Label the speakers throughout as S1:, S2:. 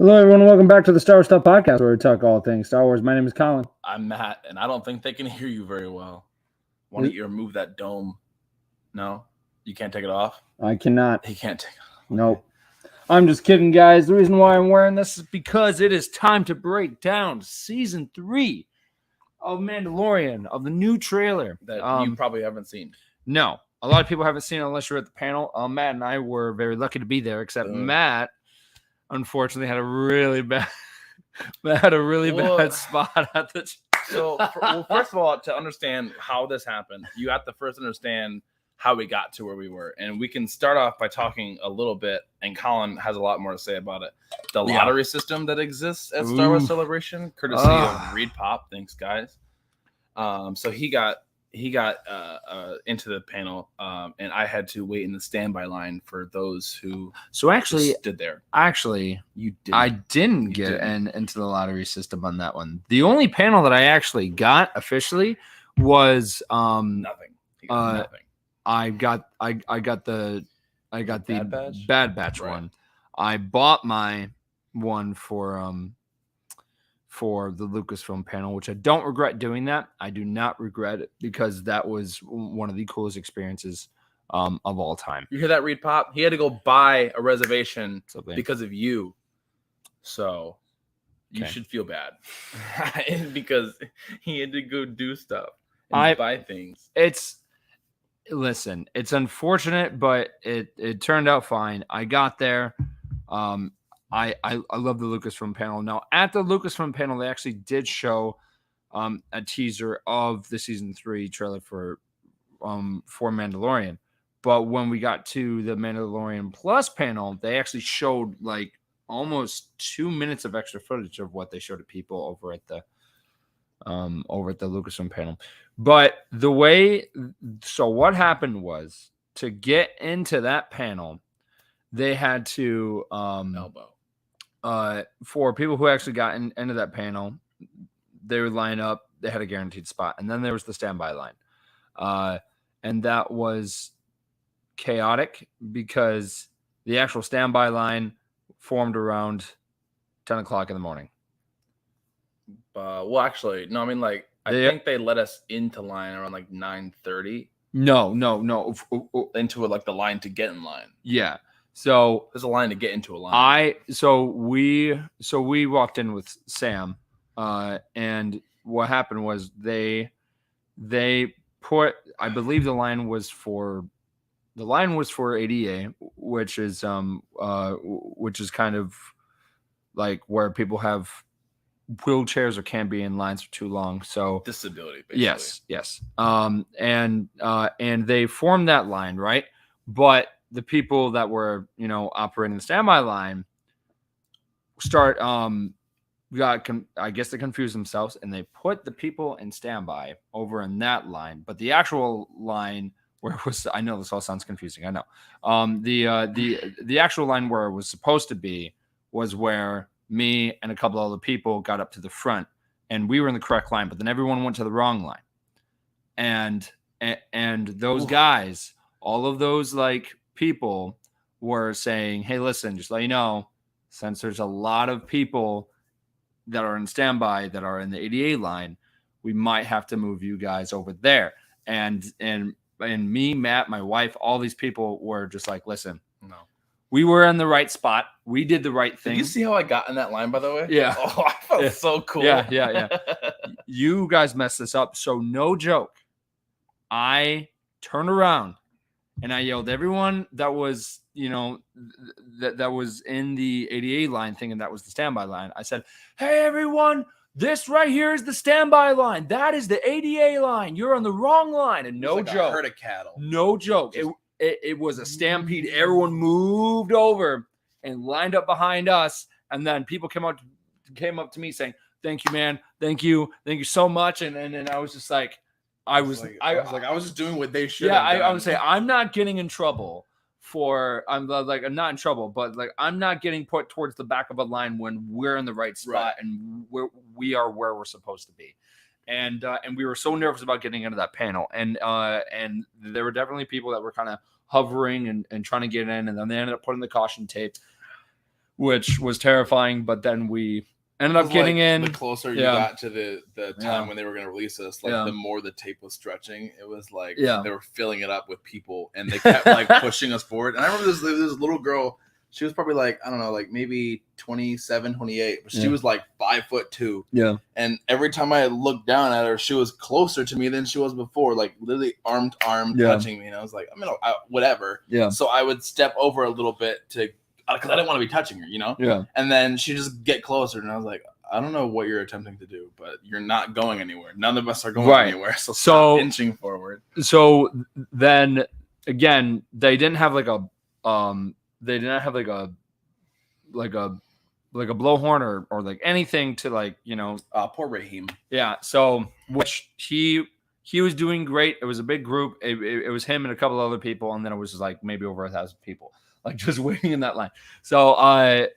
S1: Hello, everyone. Welcome back to the Star Wars Stuff Podcast, where we talk all things Star Wars. My name is Colin.
S2: I'm Matt, and I don't think they can hear you very well. Why don't you remove that dome? No? You can't take it off?
S1: I cannot.
S2: He can't take it off.
S1: Nope. I'm just kidding, guys. The reason why I'm wearing this is because it is time to break down Season 3 of Mandalorian, of the new trailer.
S2: That you probably haven't seen.
S1: No. A lot of people haven't seen it unless you're at the panel. Matt and I were very lucky to be there, except Matt, unfortunately, had a really bad bad spot at the.
S2: So, first of all, to understand how this happened, you have to first understand how we got to where we were, and we can start off by talking a little bit. And Colin has a lot more to say about it. The lottery system that exists at Star Wars Celebration, courtesy of Reed Pop. Thanks, guys. So he got into the panel, and I had to wait in the standby line for those who stood there.
S1: Actually,
S2: you did.
S1: I didn't get into the lottery system on that one. The only panel that I actually got officially was
S2: nothing. Nothing.
S1: I got the Bad Batch one. I bought my one for the Lucasfilm panel, which I don't regret doing that. I do not regret it because that was one of the coolest experiences of all time.
S2: You hear that, Reed Pop? He had to go buy a reservation because of you. So you should feel bad because he had to go do stuff and buy things.
S1: Listen, it's unfortunate, but it turned out fine. I got there. I love the Lucasfilm panel. Now, at the Lucasfilm panel, they actually did show a teaser of the Season 3 trailer for Mandalorian. But when we got to the Mandalorian Plus panel, they actually showed like almost 2 minutes of extra footage of what they showed to people over at the Lucasfilm panel. But what happened was, to get into that panel, they had to for people who actually got into that panel, they would line up. They had a guaranteed spot, and then there was the standby line, and that was chaotic because the actual standby line formed around 10 o'clock in the morning.
S2: Well, actually, no. I mean, like, I think they let us into line around like 9:30.
S1: No.
S2: Into like the line to get in line.
S1: Yeah. So
S2: there's a line to get into a line.
S1: So we walked in with Sam, and what happened was they put, I believe the line was for ADA, which is kind of like where people have wheelchairs or can't be in lines for too long. So
S2: disability, basically.
S1: Yes. And they formed that line, right? But the people that were, operating the standby line I guess they confused themselves, and they put the people in standby over in that line. But the actual line where it was, I know this all sounds confusing, I know. The actual line where it was supposed to be was where me and a couple other people got up to the front, and we were in the correct line, but then everyone went to the wrong line. And those guys, all of those like people were saying, hey, listen, just let you know, since there's a lot of people that are in standby that are in the ADA line, we might have to move you guys over there. And me, Matt, my wife, all these people were just like, listen, no, we were in the right spot. We did the right thing.
S2: Did you see how I got in that line, by the way?
S1: Yeah.
S2: Oh, I felt so cool.
S1: Yeah. You guys messed this up. So no joke. I turned around and I yelled, everyone that was, that was in the ADA line thinking that was the standby line. I said, hey, everyone, this right here is the standby line. That is the ADA line. You're on the wrong line. And no joke.
S2: A herd of cattle.
S1: No joke. It was a stampede. Everyone moved over and lined up behind us. And then people came up to me saying, thank you, man. Thank you so much. And I was just like, I was just doing what they should. Yeah, I would say I'm not getting in trouble I'm not in trouble, but like I'm not getting put towards the back of a line when we're in the right spot and we are where we're supposed to be. And we were so nervous about getting into that panel. And there were definitely people that were kind of hovering and trying to get in, and then they ended up putting the caution tape. which was terrifying. But then we ended up getting in.
S2: The closer you got to the time when they were going to release us, like the more the tape was stretching, it was like they were filling it up with people, and they kept like pushing us forward. And I remember this little girl. She was probably like, I don't know, like maybe 27, 28, but she was like 5'2".
S1: Yeah.
S2: And every time I looked down at her, she was closer to me than she was before, like literally arm to arm touching me. And I was like, whatever.
S1: Yeah.
S2: So I would step over a little bit because I didn't want to be touching her,
S1: Yeah.
S2: And then she just get closer. And I was like, I don't know what you're attempting to do, but you're not going anywhere. None of us are going anywhere. So stop inching forward.
S1: So then again, they didn't have like a blowhorn or like anything to like,
S2: poor Raheem.
S1: Yeah. So which he was doing great. It was a big group. It was him and a couple other people. And then it was like maybe over 1,000 people, like just waiting in that line. So,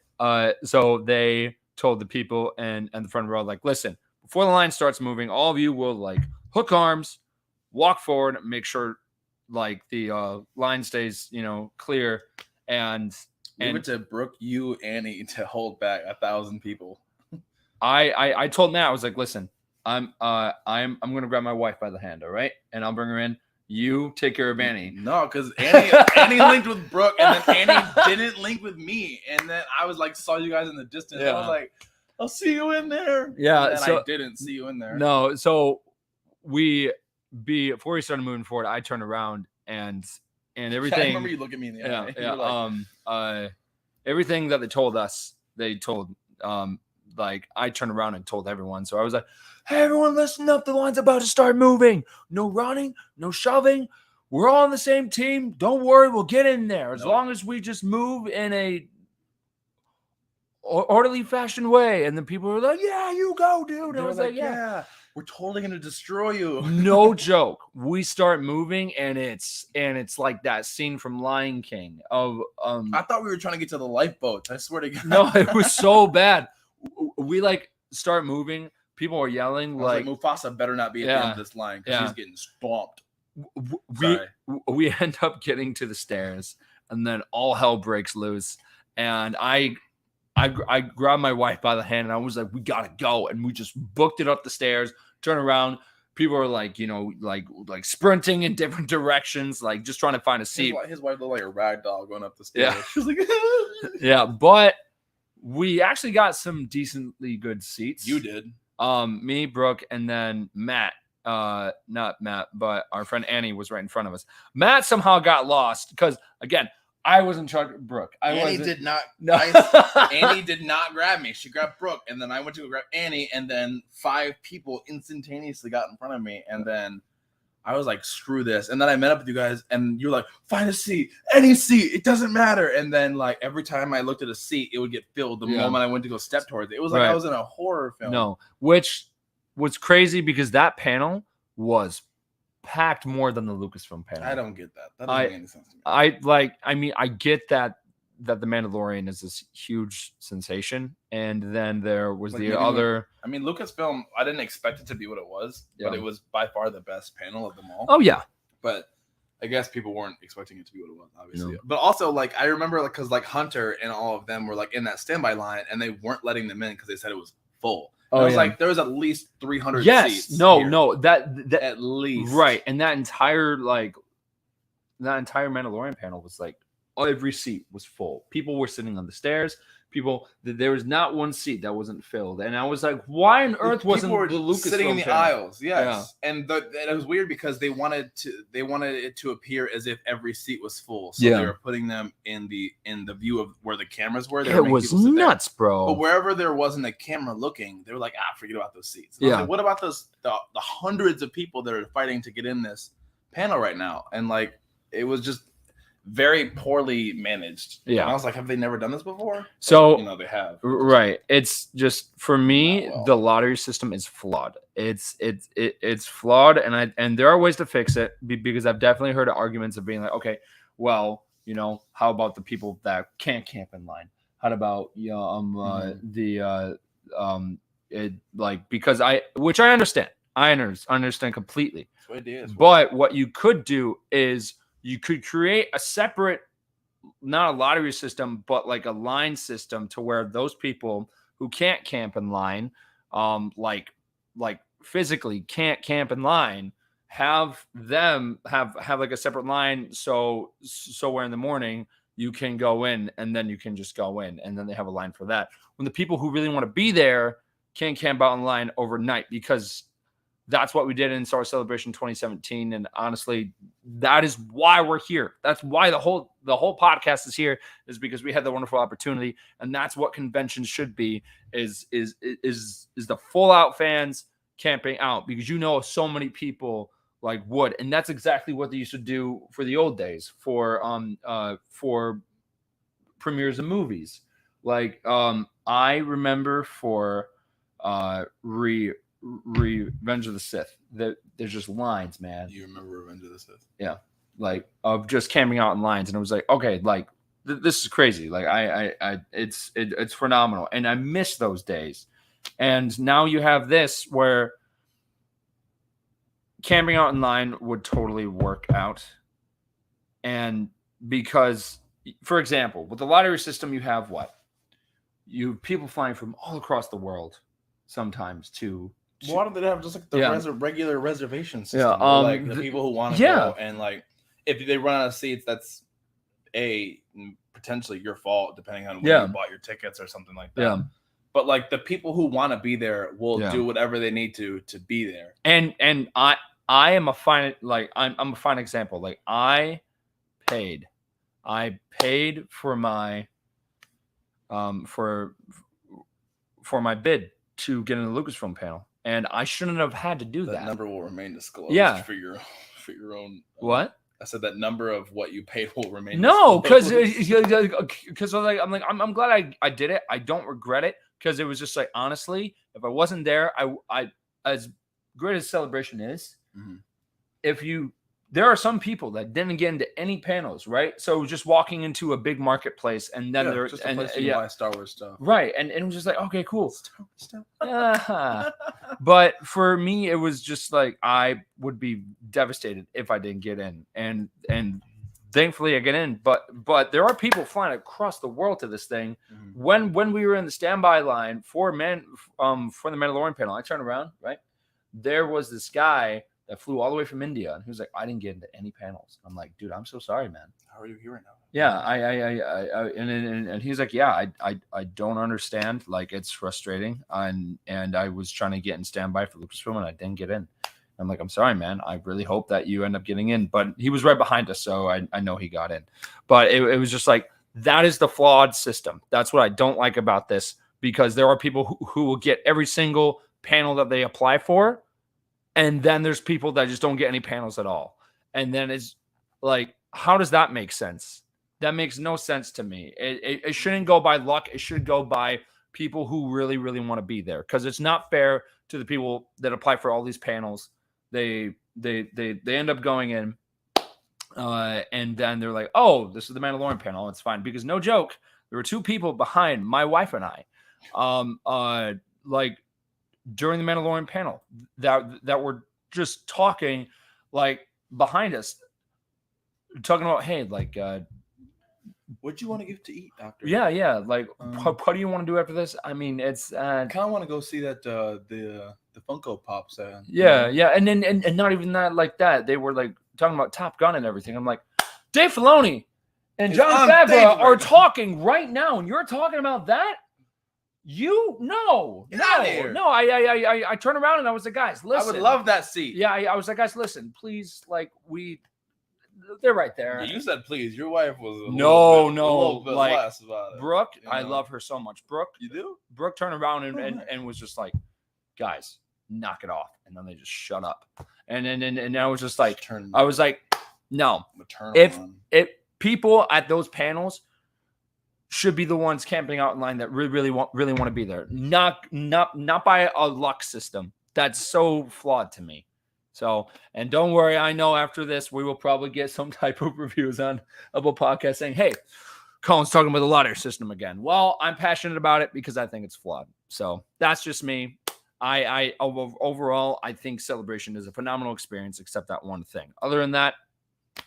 S1: so they told the people and the front row, like, listen, before the line starts moving, all of you will like hook arms, walk forward, make sure like the line stays, clear. And
S2: leave it to Brooke, you, Annie to hold back 1,000 people.
S1: I told Nat, I was like, listen, I'm gonna grab my wife by the hand, all right, and I'll bring her in. You take care of Annie.
S2: No, because Annie linked with Brooke, and then Annie didn't link with me, and then I was like, saw you guys in the distance. Yeah. I was like, I'll see you in there.
S1: Yeah,
S2: and
S1: so
S2: I didn't see you in there.
S1: No, so before we started moving forward, I turned around and everything.
S2: I remember you look at me in the eye.
S1: Yeah. Everything that they told us, like I turned around and told everyone. So I was like, hey, everyone, listen up. The line's about to start moving. No running, no shoving. We're all on the same team. Don't worry. We'll get in there. As long as we just move in a orderly fashion way. And then people were like, yeah, you go, dude. I was like, yeah.
S2: We're totally gonna destroy you.
S1: No joke. We start moving, and it's like that scene from Lion King of
S2: I thought we were trying to get to the lifeboats. I swear to God.
S1: No, it was so bad. We like start moving. People are yelling like
S2: Mufasa better not be at the end of this line because he's getting stomped.
S1: We end up getting to the stairs, and then all hell breaks loose. And I grabbed my wife by the hand, and I was like, we gotta go. And we just booked it up the stairs, turn around. People are like, like sprinting in different directions, like just trying to find a seat.
S2: His wife looked like a rag doll going up the stairs.
S1: Yeah.
S2: She was like,
S1: yeah, but we actually got some decently good seats.
S2: You did.
S1: Me, Brooke, and then Matt. Not Matt, but our friend Annie was right in front of us. Matt somehow got lost because, again, I was in charge of Brooke.
S2: Annie did not.
S1: No.
S2: Annie did not grab me. She grabbed Brooke, and then I went to go grab Annie, and then 5 people instantaneously got in front of me, and then I was like, "Screw this!" And then I met up with you guys, and you're like, "Find a seat, any seat, it doesn't matter." And then like every time I looked at a seat, it would get filled the moment I went to go step towards it. It was like I was in a horror film.
S1: No, which was crazy because that panel was packed more than the Lucasfilm panel.
S2: I don't get that. That doesn't make any sense to me.
S1: I get that the Mandalorian is this huge sensation, and then there was the other.
S2: I mean, Lucasfilm. I didn't expect it to be what it was, but it was by far the best panel of them all.
S1: Oh yeah,
S2: but I guess people weren't expecting it to be what it was, obviously. No. But also, like I remember, like because like Hunter and all of them were like in that standby line, and they weren't letting them in because they said it was full. I was like, there was at least 300 seats.
S1: No, that
S2: at least.
S1: Right. And that entire Mandalorian panel was like every seat was full. People were sitting on the stairs. There was not one seat that wasn't filled. And I was like, why on earth wasn't the Lucasfilm
S2: sitting in the
S1: panel?
S2: aisles? Yes. Yeah. And it was weird because they wanted it to appear as if every seat was full. So they were putting them in the view of where the cameras were.
S1: It was nuts, bro.
S2: But wherever there wasn't a camera looking, they were like, forget about those seats. And like, what about the hundreds of people that are fighting to get in this panel right now? And like, it was just very poorly managed.
S1: Yeah.
S2: And I was like, have they never done this before?
S1: So
S2: they have.
S1: Right. It's just for me, the lottery system is flawed. It's flawed, and there are ways to fix it because I've definitely heard because of being like, okay, well, how about the people that can't camp in line? How about because which I understand. I understand completely.
S2: That's what it is.
S1: But what you could do is you could create a separate not a lottery system, but like a line system to where those people who can't camp in line, like physically can't camp in line, have them have like a separate line. So where in the morning you can go in and then you can just go in, and then they have a line for that. When the people who really want to be there can't camp out in line overnight, because that's what we did in Star Wars Celebration 2017. And honestly, that is why we're here. That's why the whole podcast is here, is because we had the wonderful opportunity. And that's what conventions should be, is the full out fans camping out, because so many people like would. And that's exactly what they used to do for the old days for premieres of movies. Like I remember for Revenge of the Sith, there's just lines, man.
S2: You remember Revenge of the Sith?
S1: Yeah, like of just camping out in lines, and it was like, okay, like this is crazy. Like it's phenomenal, and I miss those days. And now you have this where camping out in line would totally work out, and because, for example, with the lottery system, you have people flying from all across the world sometimes to.
S2: Why don't they have just like the regular reservation system?
S1: Yeah,
S2: like the people who want to go, and like if they run out of seats, that's potentially your fault, depending on when you bought your tickets or something like that. Yeah. But like the people who want to be there will do whatever they need to be there. And
S1: I am a fine, like I'm a fine example. Like I paid for my for my bid to get in the Lucasfilm panel. And I shouldn't have had to do that.
S2: That number will remain disclosed.
S1: Yeah.
S2: For your own.
S1: What?
S2: I said that number of what you paid will remain.
S1: No, because I'm glad I did it. I don't regret it, because it was just like, honestly, if I wasn't there, I as great as Celebration is, there are some people that didn't get into any panels, right? So just walking into a big marketplace, and then they're
S2: just a place to buy Star Wars stuff,
S1: right? And it was just like, okay, cool. Star Wars stuff. But for me, it was just like I would be devastated if I didn't get in, and thankfully I get in. But there are people flying across the world to this thing. When we were in the standby line for the Mandalorian panel, I turned around, right? There was this guy that flew all the way from India, and he was like, I didn't get into any panels. I'm like, dude, I'm so sorry, man.
S2: How are you here right now?
S1: Yeah, and he's like, yeah, I don't understand. Like, it's frustrating. And I was trying to get in standby for Lucasfilm, and I didn't get in. I'm like, I'm sorry, man. I really hope that you end up getting in. But he was right behind us, so I know he got in. But it was just like, that is the flawed system. That's what I don't like about this, because there are people who will get every single panel that they apply for. And then there's people that just don't get any panels at all. And then it's like, how does that make sense? That makes no sense to me. It shouldn't go by luck. It should go by people who really, really want to be there. Because it's not fair to the people that apply for all these panels. They end up going in, and then they're like, oh, this is the Mandalorian panel. It's fine. Because no joke, there were two people behind my wife and I. Like, during the Mandalorian panel that were just talking, like, behind us, talking about, hey, like,
S2: what do you want to give to eat, Doctor?
S1: Yeah. Like, what do you want to do after this? I mean, it's
S2: I kind of want to go see that the Funko Pops.
S1: Yeah. And then and not even that, like that. They were like talking about Top Gun and everything. I'm like, Dave Filoni and Jon Favreau are talking right now, and you're talking about that? No, I turned around and I was like, guys, listen.
S2: I would love that seat.
S1: Yeah, I was like, guys, listen, please, like, they're right there.
S2: Yeah, you said please. Your wife was a
S1: little bit
S2: like, less about it.
S1: Brooke, I love her so much. Brooke,
S2: you do?
S1: Brooke turned around and was just like, guys, knock it off. And then they just shut up. And I was just like, I was like, no. If people at those panels should be the ones camping out in line that really want to be there. Not by a luck system. That's so flawed to me. So, and don't worry, I know after this we will probably get some type of reviews on Apple Podcast saying, hey, Colin's talking about the lottery system again. Well, I'm passionate about it because I think it's flawed. So that's just me. Overall, I think Celebration is a phenomenal experience, except that one thing. Other than that,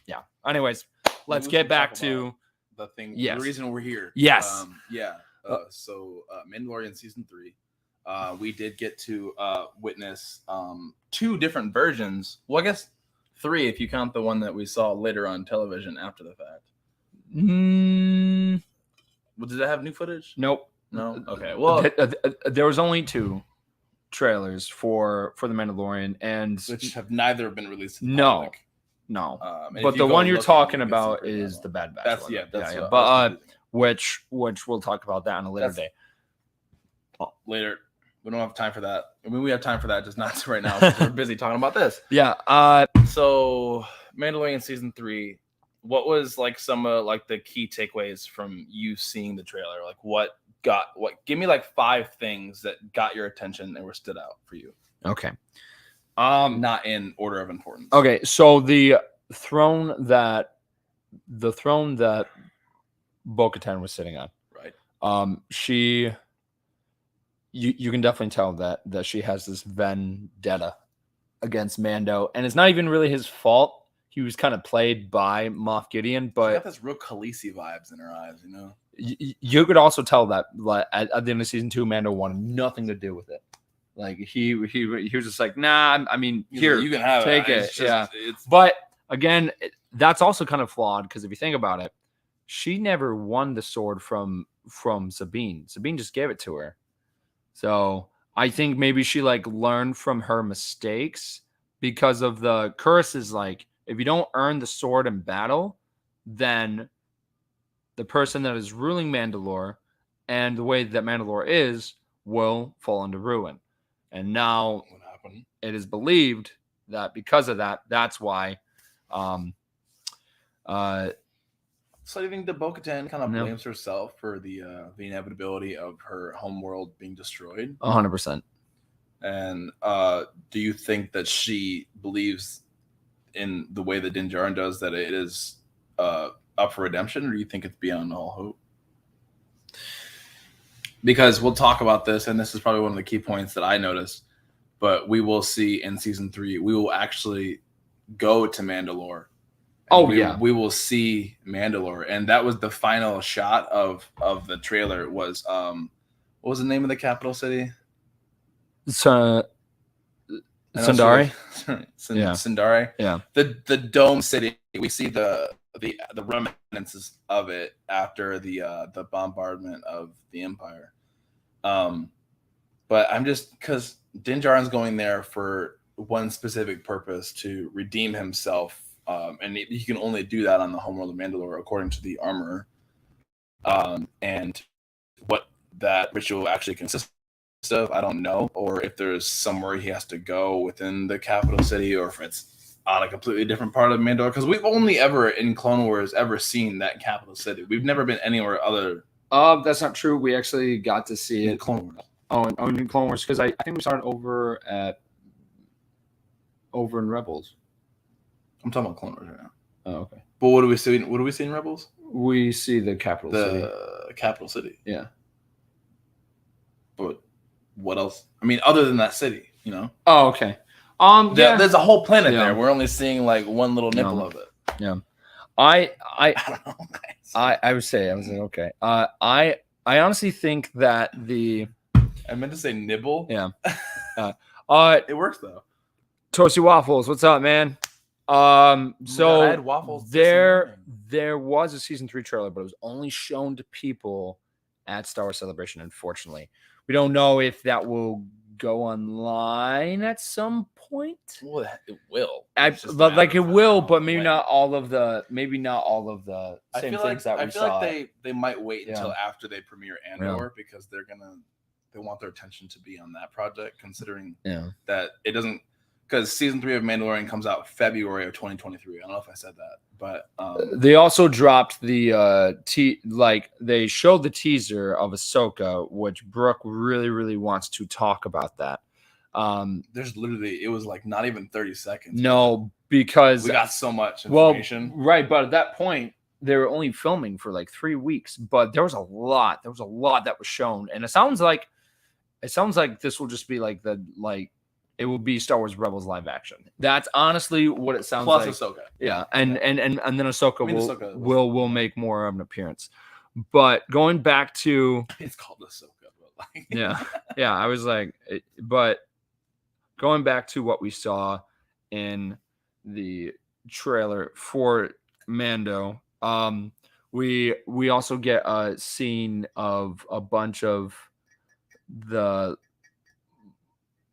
S1: yeah. Anyways, let's get back to
S3: the thing.
S1: Yes.
S3: The reason we're here.
S1: Yes.
S3: So Mandalorian season 3. We did get to witness
S2: 2 different versions. Well, I guess 3 if you count the one that we saw later on television after the fact. Well, did it have new footage?
S1: Nope.
S2: No. Okay. Well,
S1: there was only 2 trailers for the Mandalorian, and
S3: which have neither been released. To the
S1: no,
S3: public.
S1: no.
S3: If
S1: But
S3: you
S1: the
S3: go
S1: one you're
S3: look at it,
S1: talking
S3: you can see
S1: about
S3: pretty
S1: is
S3: well.
S1: the Bad Batch.
S3: That's
S1: one.
S3: yeah. That's
S1: yeah.
S3: what
S1: But
S3: I was confusing.
S1: which we'll talk about that on a later day.
S2: later. We don't have time for that. I mean, we have time for that, just not right now because we're busy talking about this.
S1: Yeah.
S2: So Mandalorian season 3. What was like some like the key takeaways from you seeing the trailer? Like give me like 5 things that got your attention and were stood out for you.
S1: Okay.
S2: Not in order of importance.
S1: Okay. So the throne that Bo-Katan was sitting on.
S2: Right.
S1: You can definitely tell that she has this vendetta against Mando, and it's not even really his fault. He was kind of played by Moff Gideon,
S3: She
S1: but
S3: got this real Khaleesi vibes in her eyes, you know.
S1: You could also tell that like, at the end of season 2, Mando wanted nothing to do with it. Like he was just like, nah. I mean, here,
S3: you can have
S1: take
S3: it.
S1: it.
S3: It's just,
S1: Yeah.
S3: It's
S1: But again, that's also kind of flawed because if you think about it, she never won the sword from Sabine. Sabine just gave it to her. So I think maybe she like learned from her mistakes because of the curses. Like if you don't earn the sword in battle, then the person that is ruling Mandalore and the way that Mandalore is will fall into ruin. And now
S3: what happened.
S1: it is believed that because of that, that's why.
S3: So you think the Bo-Katan kind of
S1: No.
S3: blames herself for the inevitability of her homeworld being destroyed?
S1: 100%.
S3: And do you think that she believes in the way that Din Djarin does that it is up for redemption, or do you think it's beyond all hope? Because we'll talk about this, and this is probably one of the key points that I noticed, but we will see in season 3, we will actually go to Mandalore. We will see Mandalore, and that was the final shot of the trailer. Was what was the name of the capital city?
S1: Sundari.
S3: Sundari.
S1: Yeah.
S3: The dome city. We see the remnants of it after the bombardment of the Empire. But I'm just because Din Djarin's going there for one specific purpose, to redeem himself. And he can only do that on the homeworld of Mandalore, according to the armorer. And what that ritual actually consists of, I don't know, or if there's somewhere he has to go within the capital city, or if it's on a completely different part of Mandalore. Because we've only ever in Clone Wars ever seen that capital city. We've never been anywhere other.
S1: That's not true. We actually got to see
S3: in
S1: it.
S3: Clone Wars.
S1: In Clone Wars, because I think we saw it over in Rebels.
S3: I'm talking about Clone Wars right now.
S1: Oh, okay.
S3: But what do we see? What do we see in Rebels?
S1: We see the capital city.
S3: The capital city.
S1: Yeah.
S3: But what else? I mean, other than that city, you know?
S1: Oh, okay. Yeah.
S3: There's a whole planet
S1: Yeah.
S3: there. We're only seeing like one little nipple of it.
S1: Yeah. I
S3: don't know.
S1: I would say, I was like, okay. I honestly think that
S3: I meant to say nibble.
S1: Yeah.
S3: It works though.
S1: Toasty Waffles, what's up, man? So
S3: I had waffles
S1: there was a season 3 trailer, but it was only shown to people at Star Wars Celebration. Unfortunately, we don't know if that will go online at some point.
S3: Well, it will.
S1: It will, but maybe not all of the same
S3: I feel
S1: things that we
S3: I feel
S1: saw.
S3: like they might wait until
S1: Yeah.
S3: after they premiere Andor, because they want their attention to be on that project, considering that it doesn't. Because season 3 of Mandalorian comes out February of 2023. I don't know if I said that, but
S1: they also dropped the they showed the teaser of Ahsoka, which Brooke really, really wants to talk about that.
S3: There's literally, it was like not even 30 seconds.
S1: No, because
S3: we got so much information.
S1: Well, right, but at that point they were only filming for like 3 weeks, but there was a lot that was shown, and it sounds like this will just be like it will be Star Wars Rebels live action. That's honestly what it sounds
S3: Plus
S1: like.
S3: Ahsoka.
S1: Yeah, and then Ahsoka
S3: Ahsoka
S1: will make more of an appearance. But going back to
S3: It's called Ahsoka, but like
S1: yeah, I was like, but going back to what we saw in the trailer for Mando, we also get a scene of a bunch of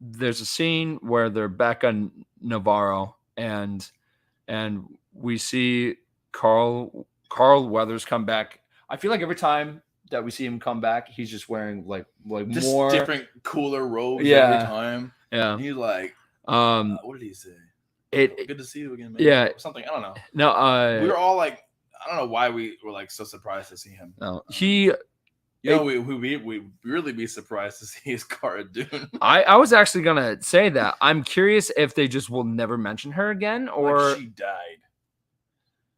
S1: there's a scene where they're back on Navarro and we see Carl Weathers come back. I feel like every time that we see him come back, he's just wearing like
S3: just
S1: more
S3: different cooler robes
S1: Yeah.
S3: every time.
S1: Yeah.
S3: And he's like, what did he say? Good to see you again, man.
S1: Yeah.
S3: Or something. I don't know.
S1: No,
S3: We were all like, I don't know why we were like so surprised to see him.
S1: no.
S3: We really be surprised to see his Cara Dune.
S1: I was actually gonna say that. I'm curious if they just will never mention her again, or
S3: like she died.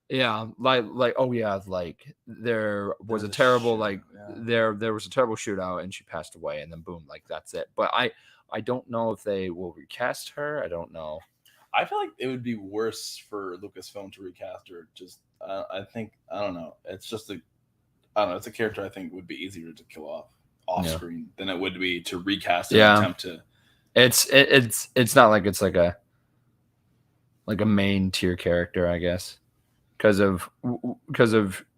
S1: yeah, like oh yeah, like there was a terrible there was a terrible shootout and she passed away, and then boom, like that's it. But I don't know if they will recast her. I don't know.
S3: I feel like it would be worse for Lucasfilm to recast her. Just I think I don't know. It's just it's a character I think would be easier to kill off screen than it would be to recast and attempt to.
S1: It's not like it's like a main tier character, I guess, because of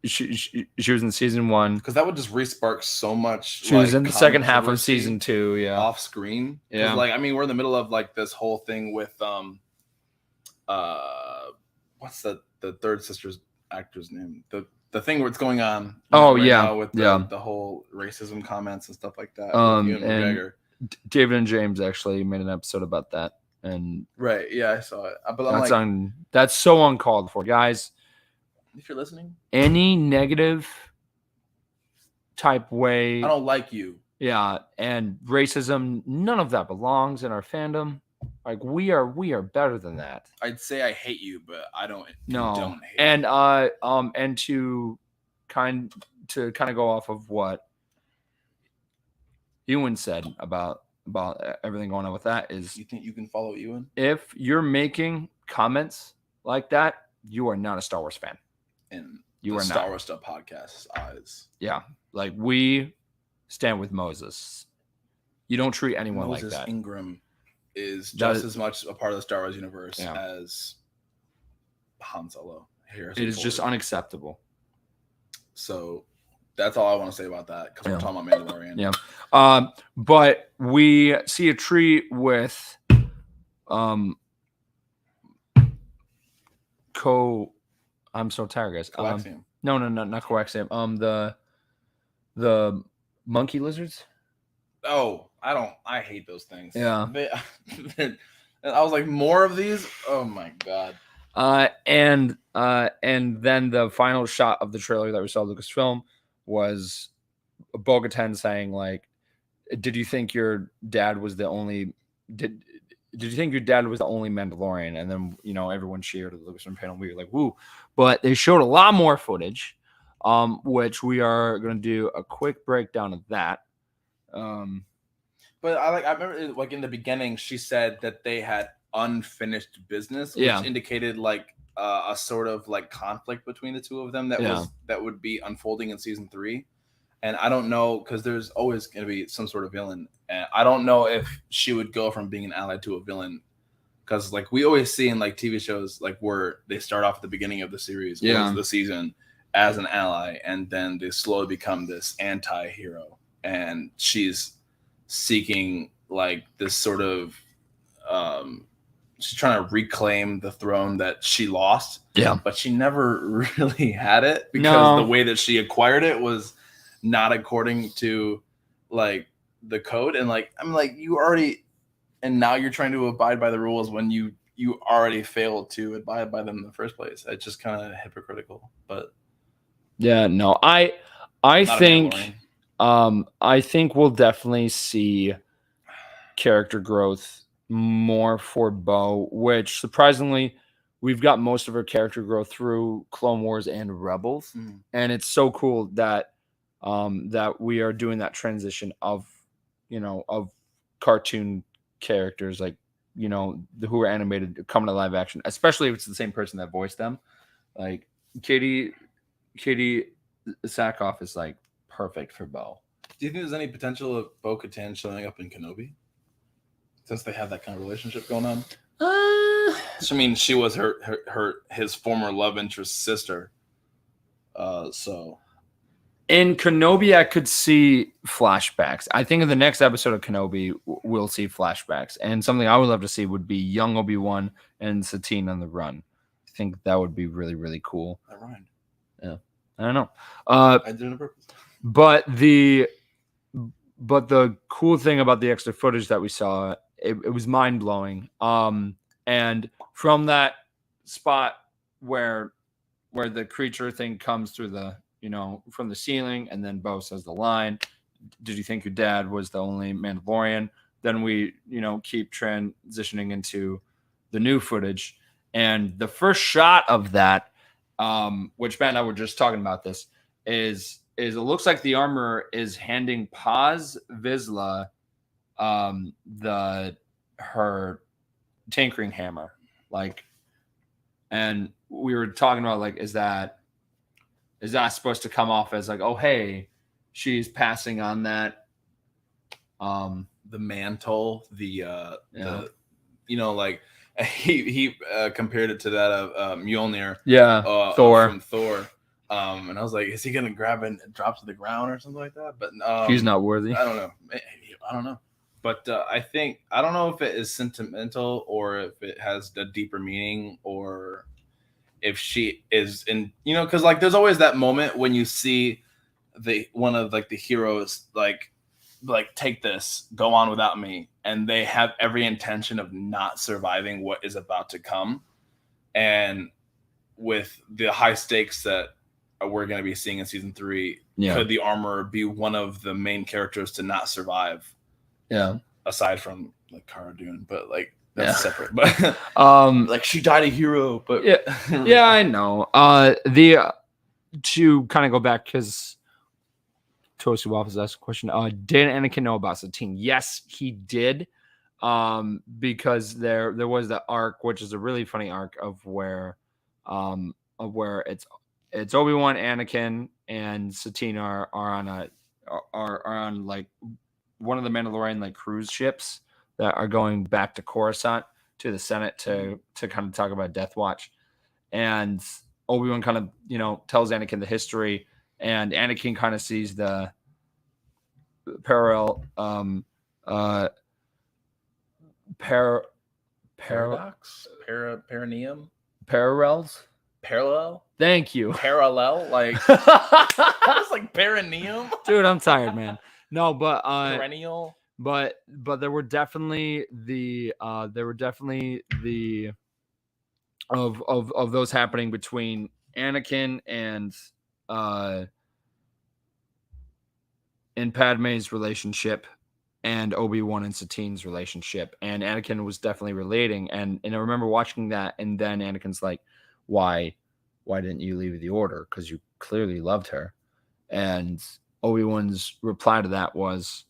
S1: she was in season 1.
S3: Because that would just respark so much.
S1: She was in the second half of season 2. Yeah,
S3: off screen.
S1: Yeah,
S3: like I mean, we're in the middle of like this whole thing with what's the third sister's actor's name? The thing where it's going on. Now with the whole racism comments and stuff like that.
S1: And David and James actually made an episode about that. And
S3: right, yeah, I saw it. But
S1: that's so uncalled for, guys.
S3: If you're listening,
S1: any negative type way,
S3: I don't like you.
S1: Yeah, and racism, none of that belongs in our fandom. Like we are better than that.
S3: I'd say I hate you, but I don't.
S1: No,
S3: don't hate
S1: and
S3: you.
S1: And to kind of go off of what Ewan said about everything going on with that is,
S3: you think you can follow Ewan?
S1: If you're making comments like that, you are not a Star Wars fan.
S3: In
S1: you
S3: the
S1: are
S3: Star
S1: not.
S3: Wars Stuff Podcast's eyes.
S1: Yeah, like we stand with Moses. You don't treat anyone
S3: Moses
S1: like that.
S3: Ingram is just as much a part of the Star Wars universe
S1: Yeah.
S3: as Han Solo.
S1: It is just unacceptable.
S3: So that's all I want to say about that, because we're talking about Mandalorian.
S1: Yeah. But we see a tree with I'm so tired, guys.
S3: Coaxium.
S1: No, not coaxium. The monkey lizards.
S3: Oh, I hate those things.
S1: Yeah.
S3: I was like, more of these? Oh my god.
S1: And then the final shot of the trailer that we saw Lucasfilm was Bo-Katan saying, like, did you think your dad was the only Mandalorian? And then, everyone cheered at the Lucasfilm panel. We were like, woo. But they showed a lot more footage, which we are going to do a quick breakdown of that.
S3: But I remember, like, in the beginning, she said that they had unfinished business, which indicated like a sort of like conflict between the two of them that would be unfolding in season 3. And I don't know, because there's always going to be some sort of villain, and I don't know if she would go from being an ally to a villain, because like we always see in like TV shows, like where they start off at the beginning of the series or the season as an ally, and then they slowly become this anti-hero, and she's seeking like this sort of she's trying to reclaim the throne that she lost, but she never really had it, because the way that she acquired it was not according to like the code. And like I'm like, you already, and now you're trying to abide by the rules when you already failed to abide by them in the first place. It's just kind of hypocritical. But
S1: I think we'll definitely see character growth more for Bo, which surprisingly we've got most of her character growth through Clone Wars and Rebels. And it's so cool that that we are doing that transition of cartoon characters like who are animated coming to live action, especially if it's the same person that voiced them. Like Katie Sackhoff is like perfect for Bo.
S3: Do you think there's any potential of Bo-Katan showing up in Kenobi? Since they have that kind of relationship going on? So, I mean, she was his former love interest sister. So
S1: in Kenobi, I could see flashbacks. I think in the next episode of Kenobi, we'll see flashbacks. And something I would love to see would be young Obi-Wan and Satine on the run. I think that would be really, really cool.
S3: That rhymed.
S1: Yeah. I don't know.
S3: I did it on purpose.
S1: But the cool thing about the extra footage that we saw, it was mind-blowing. And from that spot where the creature thing comes through the, from the ceiling, and then Bo says the line, "Did you think your dad was the only Mandalorian?" Then we, keep transitioning into the new footage. And the first shot of that, which Matt and I were just talking about this, is it looks like the armorer is handing Paz Vizsla her tinkering hammer. And we were talking about is that supposed to come off as oh, hey, she's passing on that
S3: the mantle, he compared it to that of Mjolnir,
S1: Thor.
S3: From Thor. And I was like, is he gonna grab it and drop to the ground or something like that? But
S1: he's not worthy.
S3: I don't know. But I don't know if it is sentimental or if it has a deeper meaning, or if she is in, because there's always that moment when you see one of the heroes take this, go on without me, and they have every intention of not surviving what is about to come. And with the high stakes that we're going to be seeing in season 3, could the armorer be one of the main characters to not survive?
S1: Yeah.
S3: Aside from Cara Dune, but that's separate. But she died a hero. But
S1: yeah, I know. To kind of go back, because Toasty Waffles asked a question. Did Anakin know about Satine? Yes, he did. Because there was the arc, which is a really funny arc of where it's Obi-Wan, Anakin, and Satine are on one of the Mandalorian cruise ships that are going back to Coruscant to the Senate to kind of talk about Death Watch. And Obi-Wan kind of, tells Anakin the history, and Anakin kind of sees the paradox,
S3: perineum,
S1: parallels.
S3: Parallel?
S1: Thank you.
S3: Parallel? It's perineum?
S1: Dude, I'm tired, man. No, but
S3: perennial.
S1: But there were definitely the of those happening between Anakin and Padme's relationship and Obi-Wan and Satine's relationship. And Anakin was definitely relating. And I remember watching that, and then Anakin's like, why didn't you leave the order? Because you clearly loved her. And Obi-Wan's reply to that was,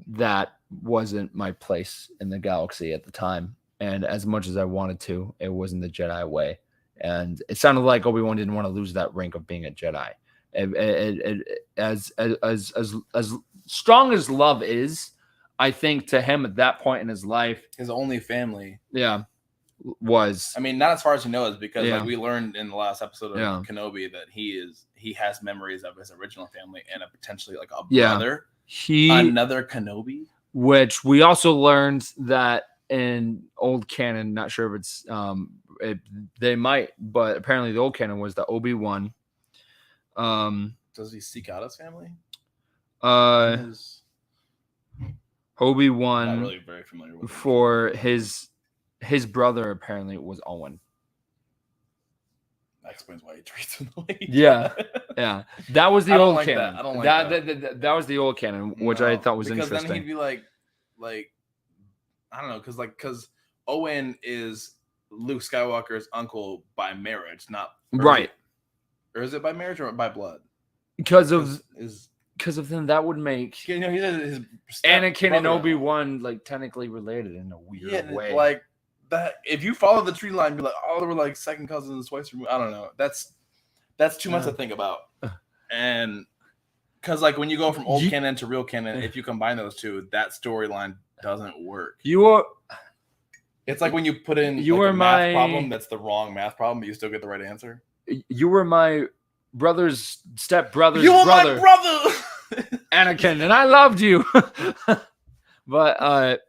S1: that wasn't my place in the galaxy at the time. And as much as I wanted to, it wasn't the Jedi way. And it sounded like Obi-Wan didn't want to lose that rank of being a Jedi. As strong as love is, I think to him at that point in his life,
S3: his only family.
S1: Yeah. Was,
S3: I mean, not as far as he knows, because we learned in the last episode of Kenobi that he has memories of his original family and a potentially a brother, another Kenobi,
S1: which we also learned that in old canon. Not sure if it's they might, but apparently the old canon was that Obi-Wan.
S3: Does he seek out his family?
S1: Obi-Wan,
S3: not really very familiar with
S1: for his brother apparently was Owen.
S3: That explains why he treats him the way he
S1: does. Yeah. That was the old canon.
S3: That. I don't like that.
S1: That was the old canon, which I thought was interesting.
S3: Because then he'd be like, I don't know, because Owen is Luke Skywalker's uncle by marriage, not
S1: right.
S3: Or is it by marriage or by blood?
S1: Because of because of them, that would make
S3: You know, his
S1: Anakin and
S3: brother-in-law.
S1: Obi-Wan like technically related in a weird
S3: Yeah,
S1: way.
S3: like that. If you follow the tree line, be like, oh, they were like second cousins twice removed. I don't know. That's too much to think about. And because like when you go from old canon to real canon, if you combine those two, that storyline doesn't work. It's like when you put in a math problem that's the wrong math problem, but you still get the right answer.
S1: You were my brother's stepbrother's
S3: You were
S1: brother,
S3: my brother,
S1: Anakin, and I loved you. but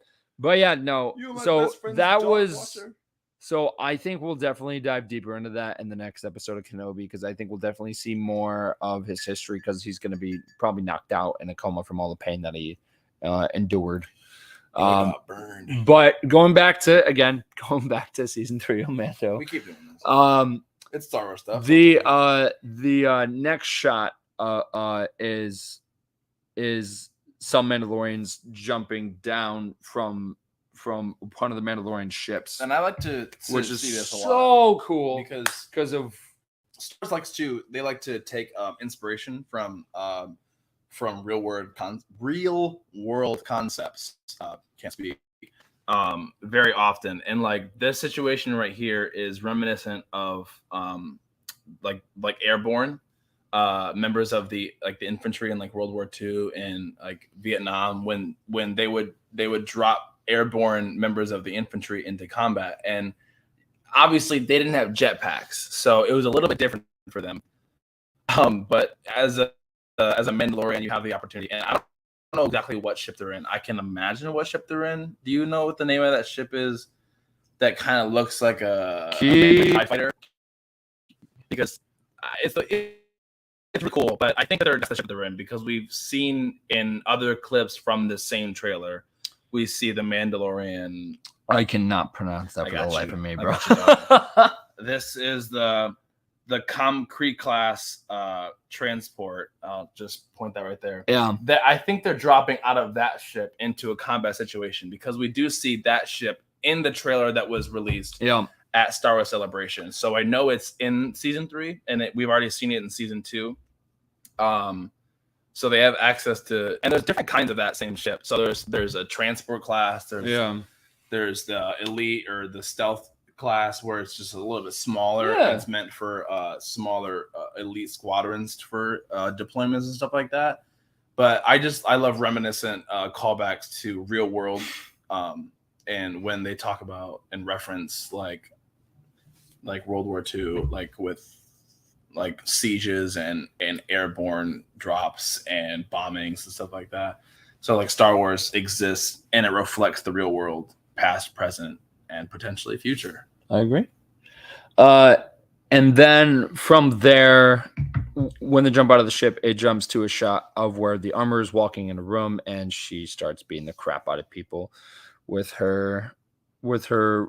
S1: yeah, no.
S3: You were my
S1: So
S3: best friend's
S1: that
S3: dog
S1: was.
S3: watcher.
S1: So I think we'll definitely dive deeper into that in the next episode of Kenobi, because I think we'll definitely see more of his history, because he's going to be probably knocked out in a coma from all the pain that he endured.
S3: Got burned.
S1: But going back to season 3 of Mando.
S3: We keep doing this. It's Star Wars stuff.
S1: The next shot is some Mandalorians jumping down from one of the Mandalorian ships,
S3: And I like to
S1: which is
S3: see this a lot
S1: so cool
S3: because
S1: of
S3: Star Wars likes to take inspiration from real world concepts. Can't speak.
S2: Very often, and like this situation right here is reminiscent of like airborne members of the infantry in like World War II and like Vietnam when they would drop airborne members of the infantry into combat, and obviously they didn't have jetpacks, so it was a little bit different for them. But as a Mandalorian, you have the opportunity, and I don't know exactly what ship they're in. I can imagine what ship they're in. Do you know what the name of that ship is? That kind of looks like a TIE fighter, because it's really cool. But I think that's the ship they're in, because we've seen in other clips from the same trailer, we see the Mandalorian.
S1: I cannot pronounce that for the life of me, bro.
S2: This is the Concrete class transport. I'll just point that right there.
S1: Yeah.
S2: That I think they're dropping out of that ship into a combat situation, because we do see that ship in the trailer that was released at Star Wars Celebration. So I know it's in season 3, and we've already seen it in season 2. So they have access to, and there's different kinds of that same ship. So there's a transport class. There's the elite or the stealth class, where it's just a little bit smaller. And it's meant for smaller elite squadrons for deployments and stuff like that. But I love reminiscent callbacks to real world, and when they talk about and reference like World War II, like with like sieges and airborne drops and bombings and stuff like that. So like Star Wars exists and it reflects the real world, past, present, and potentially future.
S1: I agree. And then from there, when they jump out of the ship, it jumps to a shot of where the armor is walking in a room, and she starts beating the crap out of people with her.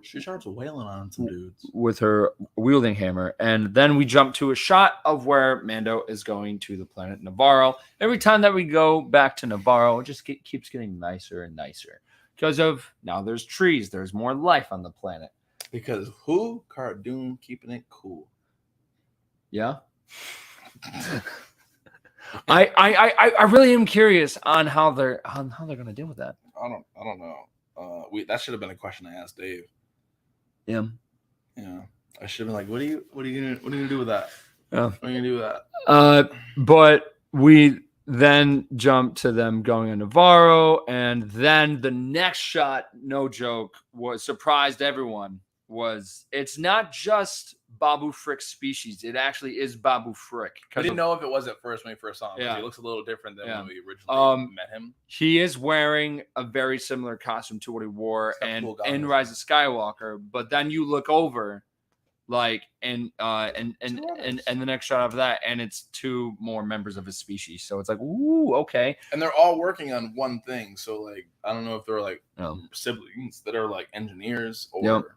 S3: She starts wailing on some dudes
S1: with her wielding hammer. And then we jump to a shot of where Mando is going to the planet Navarro. Every time that we go back to Navarro, it just keeps getting nicer and nicer, because of now there's trees, there's more life on the planet.
S3: Because Cardoon keeping it cool.
S1: Yeah. I really am curious on how they're gonna deal with that.
S3: I don't know. That should have been a question I asked Dave.
S1: Yeah.
S3: I should have been like, what are you gonna do with that?
S1: Yeah.
S3: What are you gonna do with that?
S1: But we then jump to them going to Navarro, and then the next shot, no joke, surprised everyone. It's not just Babu Frick's species. It actually is Babu Frick.
S3: I didn't know if it was at first when we first saw him.
S1: Yeah.
S3: He looks a little different than when we originally met him.
S1: He is wearing a very similar costume to what he wore in Rise of Skywalker. But then you look over, like, and the next shot of that, and it's 2 more members of his species. So it's like, ooh, okay.
S3: And they're all working on one thing. So like, I don't know if they're like siblings that are like engineers or.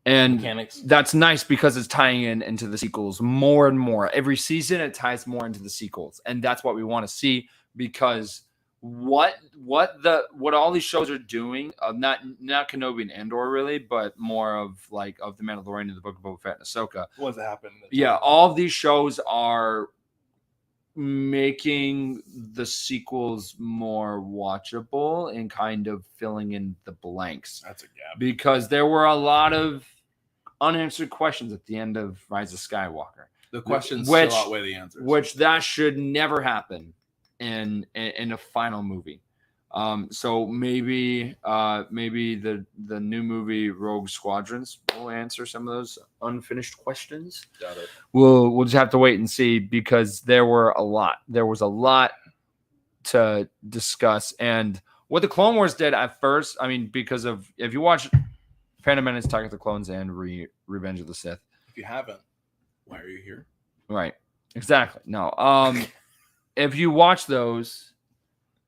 S1: And
S3: mechanics.
S1: That's nice, because it's tying into the sequels more and more. Every season it ties more into the sequels, and that's what we want to see, because what all these shows are doing, not Kenobi and Andor really, but more of the Mandalorian and the Book of Boba Fett and Ahsoka.
S3: What's happened?
S1: Yeah, all of these shows are making the sequels more watchable and kind of filling in the blanks.
S3: That's a gap.
S1: Because there were a lot of unanswered questions at the end of Rise of Skywalker.
S3: The questions still outweigh the answers.
S1: Which that should never happen in a final movie. So maybe the new movie Rogue Squadrons will answer some of those unfinished questions.
S3: Got it.
S1: We'll just have to wait and see, because there was a lot to discuss. And what the Clone Wars did at first, I mean, because of, if you watch Phantom Menace, Attack of the Clones, and Revenge of the Sith,
S3: If you haven't, why are you here?
S1: right? Exactly. No. If you watch those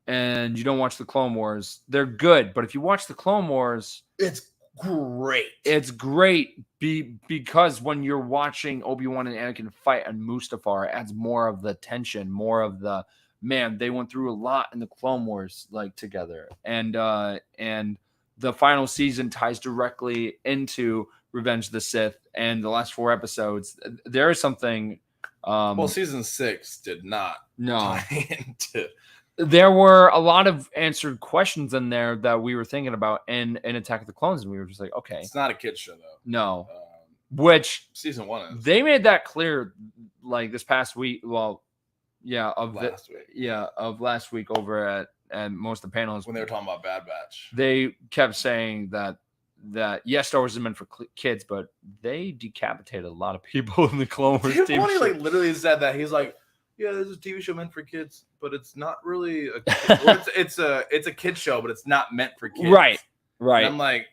S1: and you don't watch the Clone Wars, they're good. But if you watch the Clone Wars,
S3: It's great.
S1: it's great because when you're watching Obi-Wan and Anakin fight on Mustafar, it adds more of the tension, more of the, man, they went through a lot in the Clone Wars like together. And the final season ties directly into Revenge of the Sith, and the last 4 episodes, there is something.
S3: Well, season 6 did not tie into.
S1: There were a lot of answered questions in there that we were thinking about in Attack of the Clones, and we were just like, okay,
S3: It's not a kid's show though.
S1: no. Which
S3: Season 1 is.
S1: they made that clear, like this past week. Well, yeah, of last week over at most of the panels
S3: when they were talking about Bad Batch.
S1: They kept saying that yes, Star Wars is meant for kids, but they decapitated a lot of people in the Clone Wars.
S3: Dave Filoni like literally said that. He's like, yeah, this is a TV show meant for kids, but it's not really a it's a kid show, but it's not meant for kids.
S1: Right.
S3: And I'm like,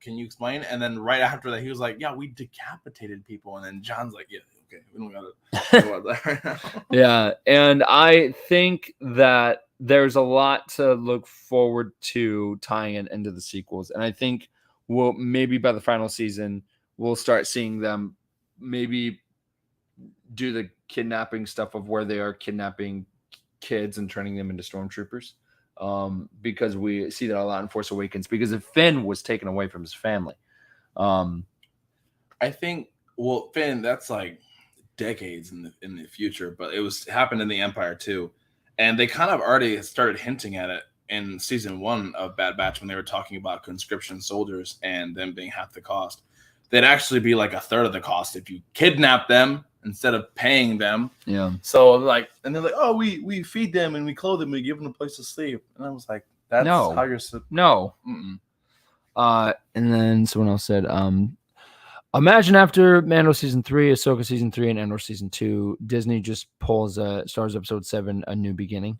S3: can you explain? And then right after that, he was like, yeah, we decapitated people. And then John's like, yeah, okay, we don't gotta talk about that right now.
S1: Yeah, and I think that there's a lot to look forward to tying it into the sequels, and I think we'll maybe by the final season we'll start seeing them maybe do the kidnapping stuff of where they are kidnapping kids and turning them into stormtroopers, because we see that a lot in Force Awakens, because if Finn was taken away from his family.
S3: I think, well, Finn, that's like decades in the future, but it happened in the Empire too. And they kind of already started hinting at it in season 1 of Bad Batch when they were talking about conscription soldiers and them being half the cost. They'd actually be like a third of the cost if you kidnap them instead of paying them.
S1: Yeah.
S3: So like, and they're like, oh, we feed them and we clothe them and we give them a place to sleep. And I was like, that's how you're.
S1: No. And then someone else said, imagine after Mando season 3, Ahsoka season 3, and Andor season 2, Disney just pulls Star Wars episode 7, A New Beginning.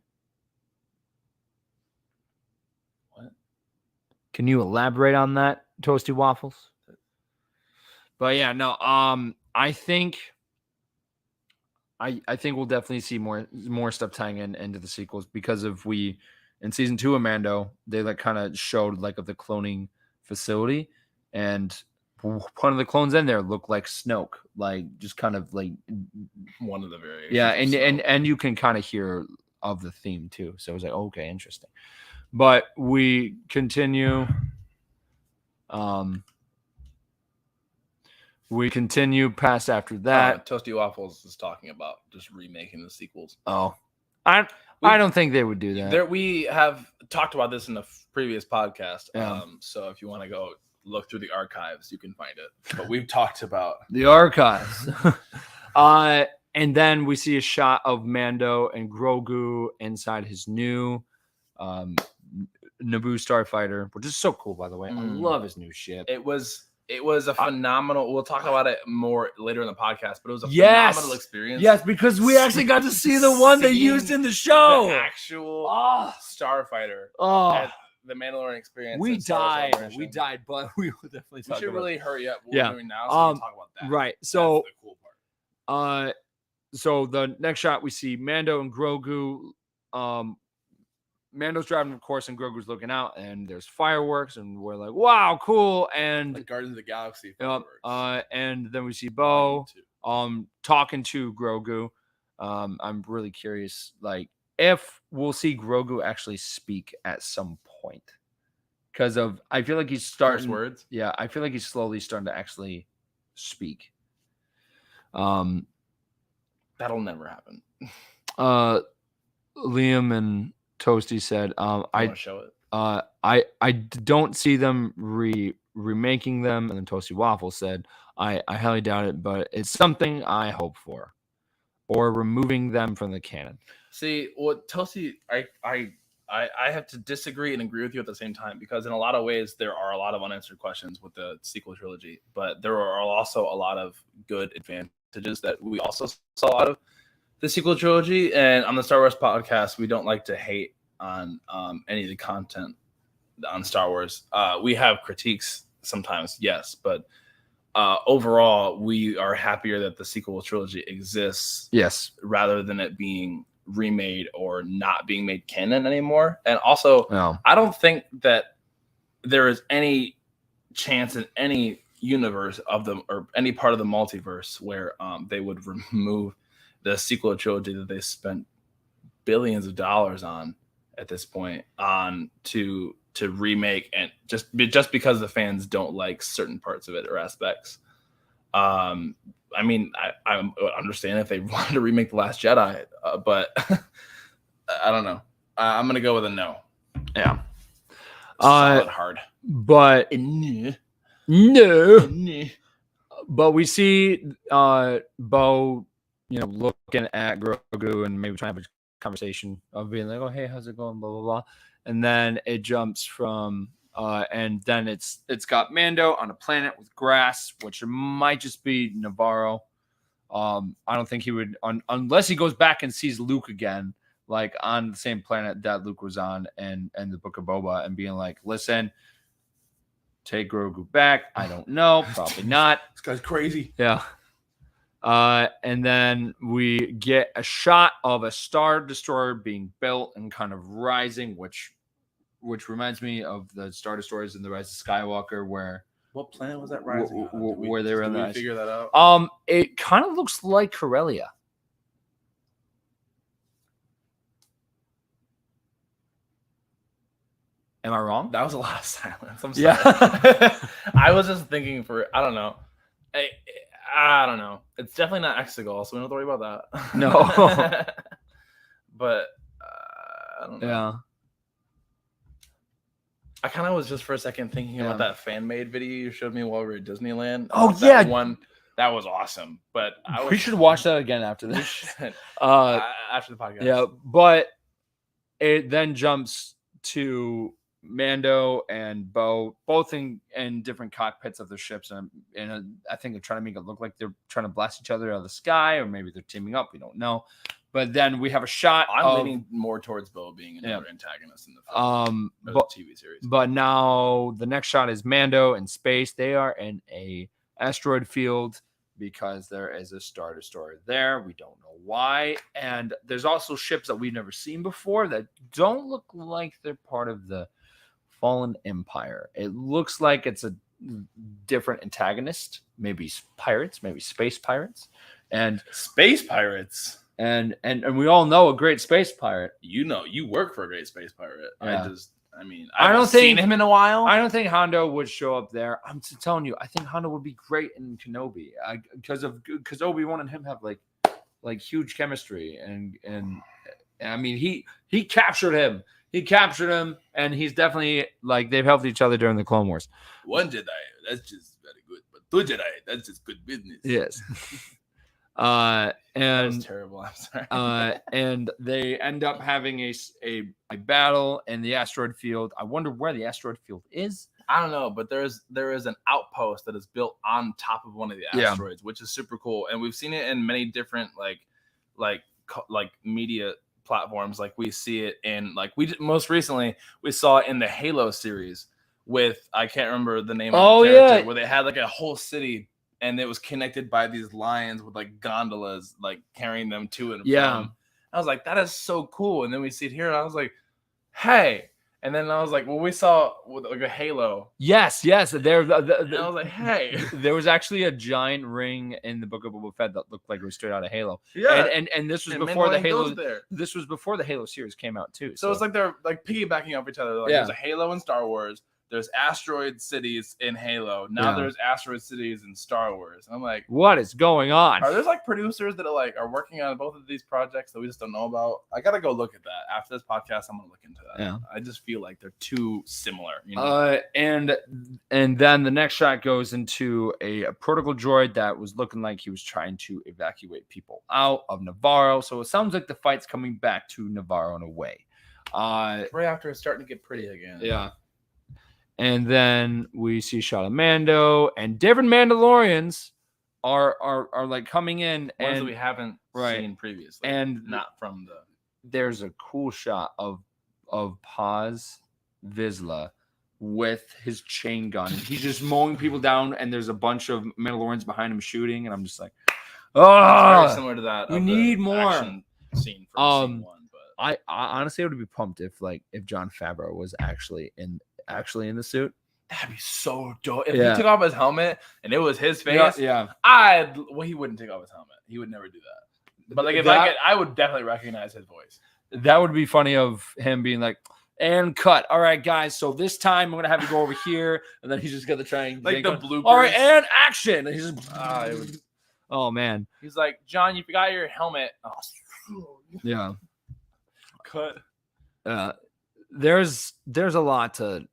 S3: What?
S1: Can you elaborate on that, Toasty Waffles? But yeah, no. I think we'll definitely see more stuff tying into the sequels, because of in season 2 of Mando, they like kind of showed like of the cloning facility, and one of the clones in there looked like Snoke, like just kind of like
S3: one of the variations.
S1: Yeah, and you can kind of hear of the theme too. So it was like, okay, interesting. But we continue. We continue past after that.
S3: Toasty Waffles is talking about just remaking the sequels.
S1: Oh, I don't think they would do that.
S3: We have talked about this in a previous podcast.
S1: Yeah.
S3: So if you want to go look through the archives, you can find it. But we've talked about
S1: the archives. And then we see a shot of Mando and Grogu inside his new Naboo starfighter, which is so cool, by the way. I love his new ship.
S3: It was a phenomenal. We'll talk about it more later in the podcast, but it was a phenomenal experience.
S1: Yes, because we actually got to see the one they used in the show,
S3: the actual starfighter. At the Mandalorian Experience.
S1: We died, but we will definitely.
S3: We should really hurry up.
S1: Yeah.
S3: We're doing now, so we can talk about that.
S1: Right. So
S3: that's the cool part.
S1: So the next shot we see Mando and Grogu. Mando's driving, of course, and Grogu's looking out, and there's fireworks, and we're like, "Wow, cool!" And
S3: like Guardians of the Galaxy fireworks.
S1: And then we see Bo, talking to Grogu. I'm really curious, like, if we'll see Grogu actually speak at some point, because I feel like he's starting
S3: words.
S1: Yeah, I feel like he's slowly starting to actually speak.
S2: That'll never happen.
S1: Liam and Toasty said,
S2: I
S1: I
S2: want to show it.
S1: I don't see them remaking them. And then Toasty Waffle said, I highly doubt it, but it's something I hope for. Or removing them from the canon.
S2: See, what Toasty, I have to disagree and agree with you at the same time, because in a lot of ways there are a lot of unanswered questions with the sequel trilogy, but there are also a lot of good advantages that we also saw out of the sequel trilogy. And on the Star Wars podcast, we don't like to hate on any of the content on Star Wars. We have critiques sometimes, yes, but overall, we are happier that the sequel trilogy exists.
S1: Yes,
S2: rather than it being remade or not being made canon anymore. And also,
S1: no.
S2: I don't think that there is any chance in any universe of them or any part of the multiverse where they would remove the sequel trilogy that they spent billions of dollars on at this point on to remake, and just because the fans don't like certain parts of it or aspects. I mean, I understand if they wanted to remake The Last Jedi, but I don't know. I'm gonna go with a no.
S1: Yeah.
S2: Solid hard.
S1: But no. But we see Bo, looking at Grogu and maybe trying to have a conversation of being like, "Oh, hey, how's it going?" Blah blah blah. And then it jumps from and then it's got Mando on a planet with grass, which might just be Navarro. I don't think he would, unless he goes back and sees Luke again, like on the same planet that Luke was on, and the Book of Boba, and being like, "Listen, take Grogu back." I don't know, probably not.
S3: This guy's crazy.
S1: Yeah. And then we get a shot of a Star Destroyer being built and kind of rising, which reminds me of the Star Destroyers in The Rise of Skywalker, where
S3: what planet was that rising on?
S1: Where they were in
S3: the figure that out?
S1: It kind of looks like Corellia. Am I wrong?
S2: That was a lot of silence. I'm sorry.
S1: Yeah.
S2: I was just thinking I don't know. I don't know. It's definitely not Exegol, so we don't have to worry about that.
S1: No.
S2: But I don't know.
S1: Yeah.
S2: I kind of was just for a second thinking about that fan-made video you showed me while we were at Disneyland.
S1: Oh,
S2: that one. That was awesome. But
S1: we should watch that again after this.
S2: After the podcast.
S1: Yeah, but it then jumps to Mando and Bo, both in different cockpits of their ships, and I think they're trying to make it look like they're trying to blast each other out of the sky, or maybe they're teaming up. We don't know. But then we have a shot.
S2: I'm leaning more towards Bo being another antagonist in the film, the TV series.
S1: But now the next shot is Mando in space. They are in a asteroid field because there is a Star Destroyer there. We don't know why. And there's also ships that we've never seen before that don't look like they're part of the Fallen Empire. It looks like it's a different antagonist, maybe pirates, maybe space pirates, and
S2: space pirates.
S1: And we all know a great space pirate.
S2: You work for a great space pirate.
S1: Yeah.
S2: I haven't seen him in a while.
S1: I don't think Hondo would show up there. I'm telling you, I think Hondo would be great in Kenobi because Obi-Wan and him have like huge chemistry, and I mean he captured him. He captured him, and he's definitely they've helped each other during the Clone Wars.
S3: One Jedi, that's just very good, but two Jedi, that's just good business.
S1: Yes. And
S2: that was terrible. I'm sorry.
S1: And they end up having a battle in the asteroid field. I wonder where the asteroid field is.
S2: I don't know, but there is an outpost that is built on top of one of the asteroids, which is super cool, and we've seen it in many different like media platforms. Like we see it in most recently we saw it in the Halo series with I can't remember the name of the character, where they had a whole city. And it was connected by these lions with gondolas, carrying them to and from. I was like, that is so cool. And then we see it here, and I was like, hey. And then I was like, well, we saw with a halo.
S1: Yes. There.
S2: And I was like, hey.
S1: There was actually a giant ring in the Book of Boba Fett that looked like it was straight out of Halo.
S2: Yeah.
S1: And this was before the Halo. This was before the Halo series came out too.
S2: So it's like they're piggybacking off each other. There's a Halo in Star Wars. There's asteroid cities in Halo. Now
S1: Yeah.
S2: there's asteroid cities in Star Wars. I'm like,
S1: What is going on?
S2: are there like producers that are working on both of these projects that we just don't know about? I gotta go look at that after this podcast. I'm gonna look into that.
S1: Yeah.
S2: I just feel like they're too similar. You know?
S1: And then the next shot goes into a protocol droid that was looking like he was trying to evacuate people out of Navarro. So it sounds like the fight's coming back to Navarro in a way.
S2: Right after it's starting to get pretty again.
S1: Yeah. And then we see a shot of Mando, and different Mandalorians are like coming in,
S2: Ones
S1: and
S2: that we haven't
S1: right.
S2: seen previously,
S1: and
S2: not from the.
S1: there's a cool shot of Paz Vizsla with his chain gun. He's just mowing people down, and there's a bunch of Mandalorians behind him shooting, and I'm just like,
S2: It's very
S1: oh,
S2: similar to that.
S1: we
S2: of the
S1: need more.
S2: action scene from scene 1, but
S1: I honestly would be pumped if Jon Favreau was actually in the suit.
S2: that'd be so dope. If
S1: Yeah.
S2: he took off his helmet and it was his face,
S1: Yeah.
S2: he wouldn't take off his helmet. He would never do that. But like if I would definitely recognize his voice.
S1: That would be funny of him being like, and cut. All right, guys. So this time I'm gonna have you go over here, and then he's just gonna try and
S2: Like the bloopers.
S1: All right, and action. And he's just,
S2: It would-
S1: oh man,
S2: he's like, John, you forgot your helmet. Oh,
S1: yeah.
S2: cut.
S1: There's a lot to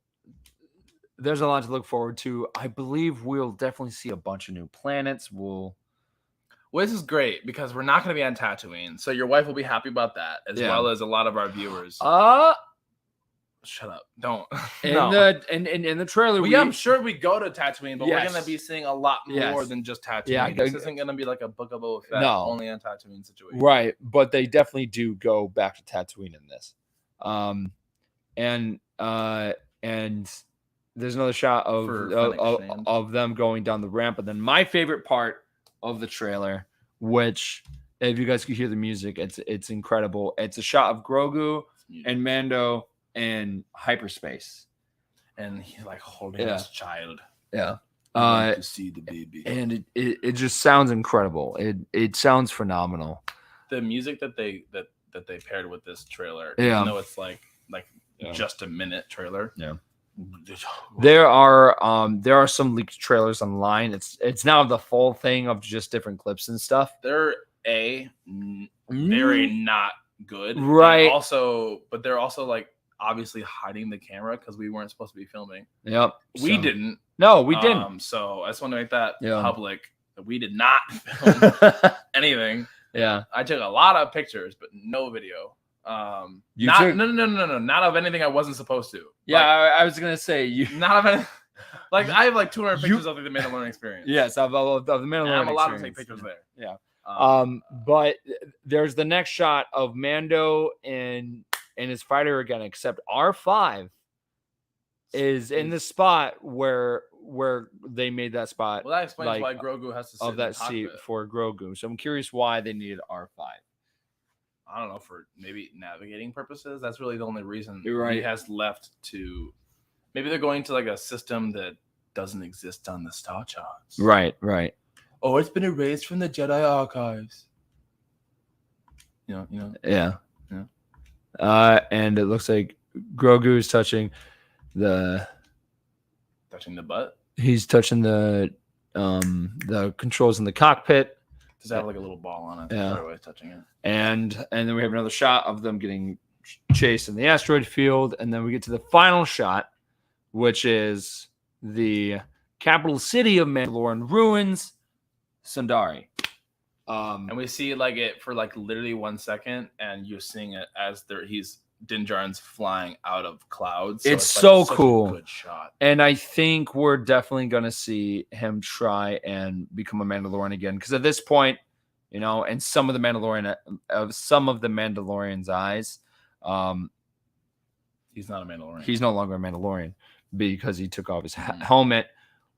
S1: look forward to. I believe we'll definitely see a bunch of new planets.
S2: Well, this is great because we're not going to be on Tatooine, so your wife will be happy about that, as
S1: Yeah.
S2: well as a lot of our viewers. Shut up! Don't.
S1: in
S2: No.
S1: the trailer,
S2: Well, yeah, I'm sure we go to Tatooine, but we're
S1: Yes.
S2: going to be seeing a lot more
S1: Yes.
S2: than just Tatooine.
S1: Yeah,
S2: This isn't going to be like a Book of Boba Fett
S1: No.
S2: only on Tatooine situation.
S1: right, but they definitely do go back to Tatooine in this. And there's another shot
S2: For Fennec Shand.
S1: of them going down the ramp, and then my favorite part of the trailer, which if you guys could hear the music, it's incredible. It's a shot of Grogu and Mando in hyperspace,
S2: And he's like holding
S1: Yeah.
S2: his child.
S1: yeah.
S3: To see the baby.
S1: And it just sounds incredible. It sounds phenomenal.
S2: The music that they paired with this trailer,
S1: Yeah.
S2: even though it's like
S1: Yeah.
S2: just a minute trailer.
S1: Yeah. There are some leaked trailers online. It's now the full thing of just different clips and stuff.
S2: They're very not good, and
S1: Right.
S2: but they're also like obviously hiding the camera because we weren't supposed to be filming.
S1: Yep.
S2: We
S1: So-
S2: didn't.
S1: No, we didn't.
S2: So I just want to make that
S1: Yeah.
S2: public that we did not film anything.
S1: Yeah.
S2: I took a lot of pictures, but no video.
S1: You
S2: not
S1: took-
S2: no, not of anything I wasn't supposed to.
S1: Yeah,
S2: Like,
S1: I was gonna say you.
S2: not of any. Like I have like 200
S1: You-
S2: pictures of the Mandalorian Experience.
S1: Yes, of the Mandalorian.
S2: And I'm allowed to take
S1: Experience.
S2: pictures there.
S1: Yeah.
S2: Um,
S1: But there's the next shot of Mando and his fighter again, except R5 is in the spot where they made that spot
S2: well, that explains
S1: like,
S2: why Grogu has to sit
S1: of
S2: in the
S1: that seat
S2: cockpit.
S1: for Grogu. So I'm curious why they needed R5.
S2: I don't know, for maybe navigating purposes. That's really the only reason
S1: You're right.
S2: he has left to. Maybe they're going to like a system that doesn't exist on the Star Charts.
S1: Right.
S2: Oh, it's been erased from the Jedi archives. You know.
S1: Yeah.
S2: Yeah.
S1: And it looks like Grogu is touching the
S2: butt.
S1: he's touching the controls in the cockpit.
S2: Does it have like a little ball on it?
S1: Yeah.
S2: That's always touching it.
S1: And then we have another shot of them getting chased in the asteroid field, and then we get to the final shot, which is the capital city of Mandalorian ruins, Sundari.
S2: And we see like it for like literally 1 second, and you're seeing it as Din Djarin's flying out of clouds.
S1: It's
S2: like
S1: so
S2: such a
S1: cool.
S2: good shot.
S1: And I think we're definitely going to see him try and become a Mandalorian again, because at this point, and some of the Mandalorian's eyes,
S2: He's not a Mandalorian.
S1: he's no longer a Mandalorian because he took off his
S2: Mhm.
S1: helmet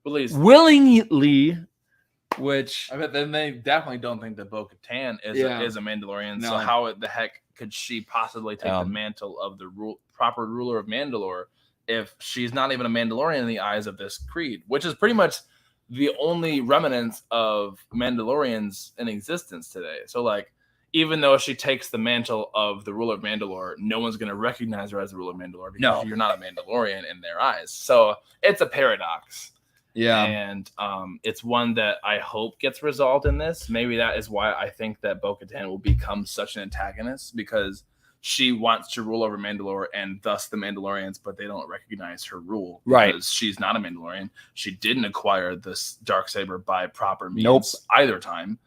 S2: Released.
S1: willingly, which
S2: I bet then they definitely don't think that Bo-Katan is a Mandalorian.
S1: No.
S2: So how the heck could she possibly take the mantle of the proper ruler of Mandalore if she's not even a Mandalorian in the eyes of this creed, which is pretty much the only remnants of Mandalorians in existence today. So like, even though she takes the mantle of the ruler of Mandalore, no one's going to recognize her as the ruler of Mandalore because you're not a Mandalorian in their eyes. So it's a paradox.
S1: Yeah.
S2: And it's one that I hope gets resolved in this. Maybe that is why I think that Bo-Katan will become such an antagonist, because she wants to rule over Mandalore and thus the Mandalorians, but they don't recognize her rule.
S1: Right.
S2: Because she's not a Mandalorian. She didn't acquire this Darksaber by proper means either time.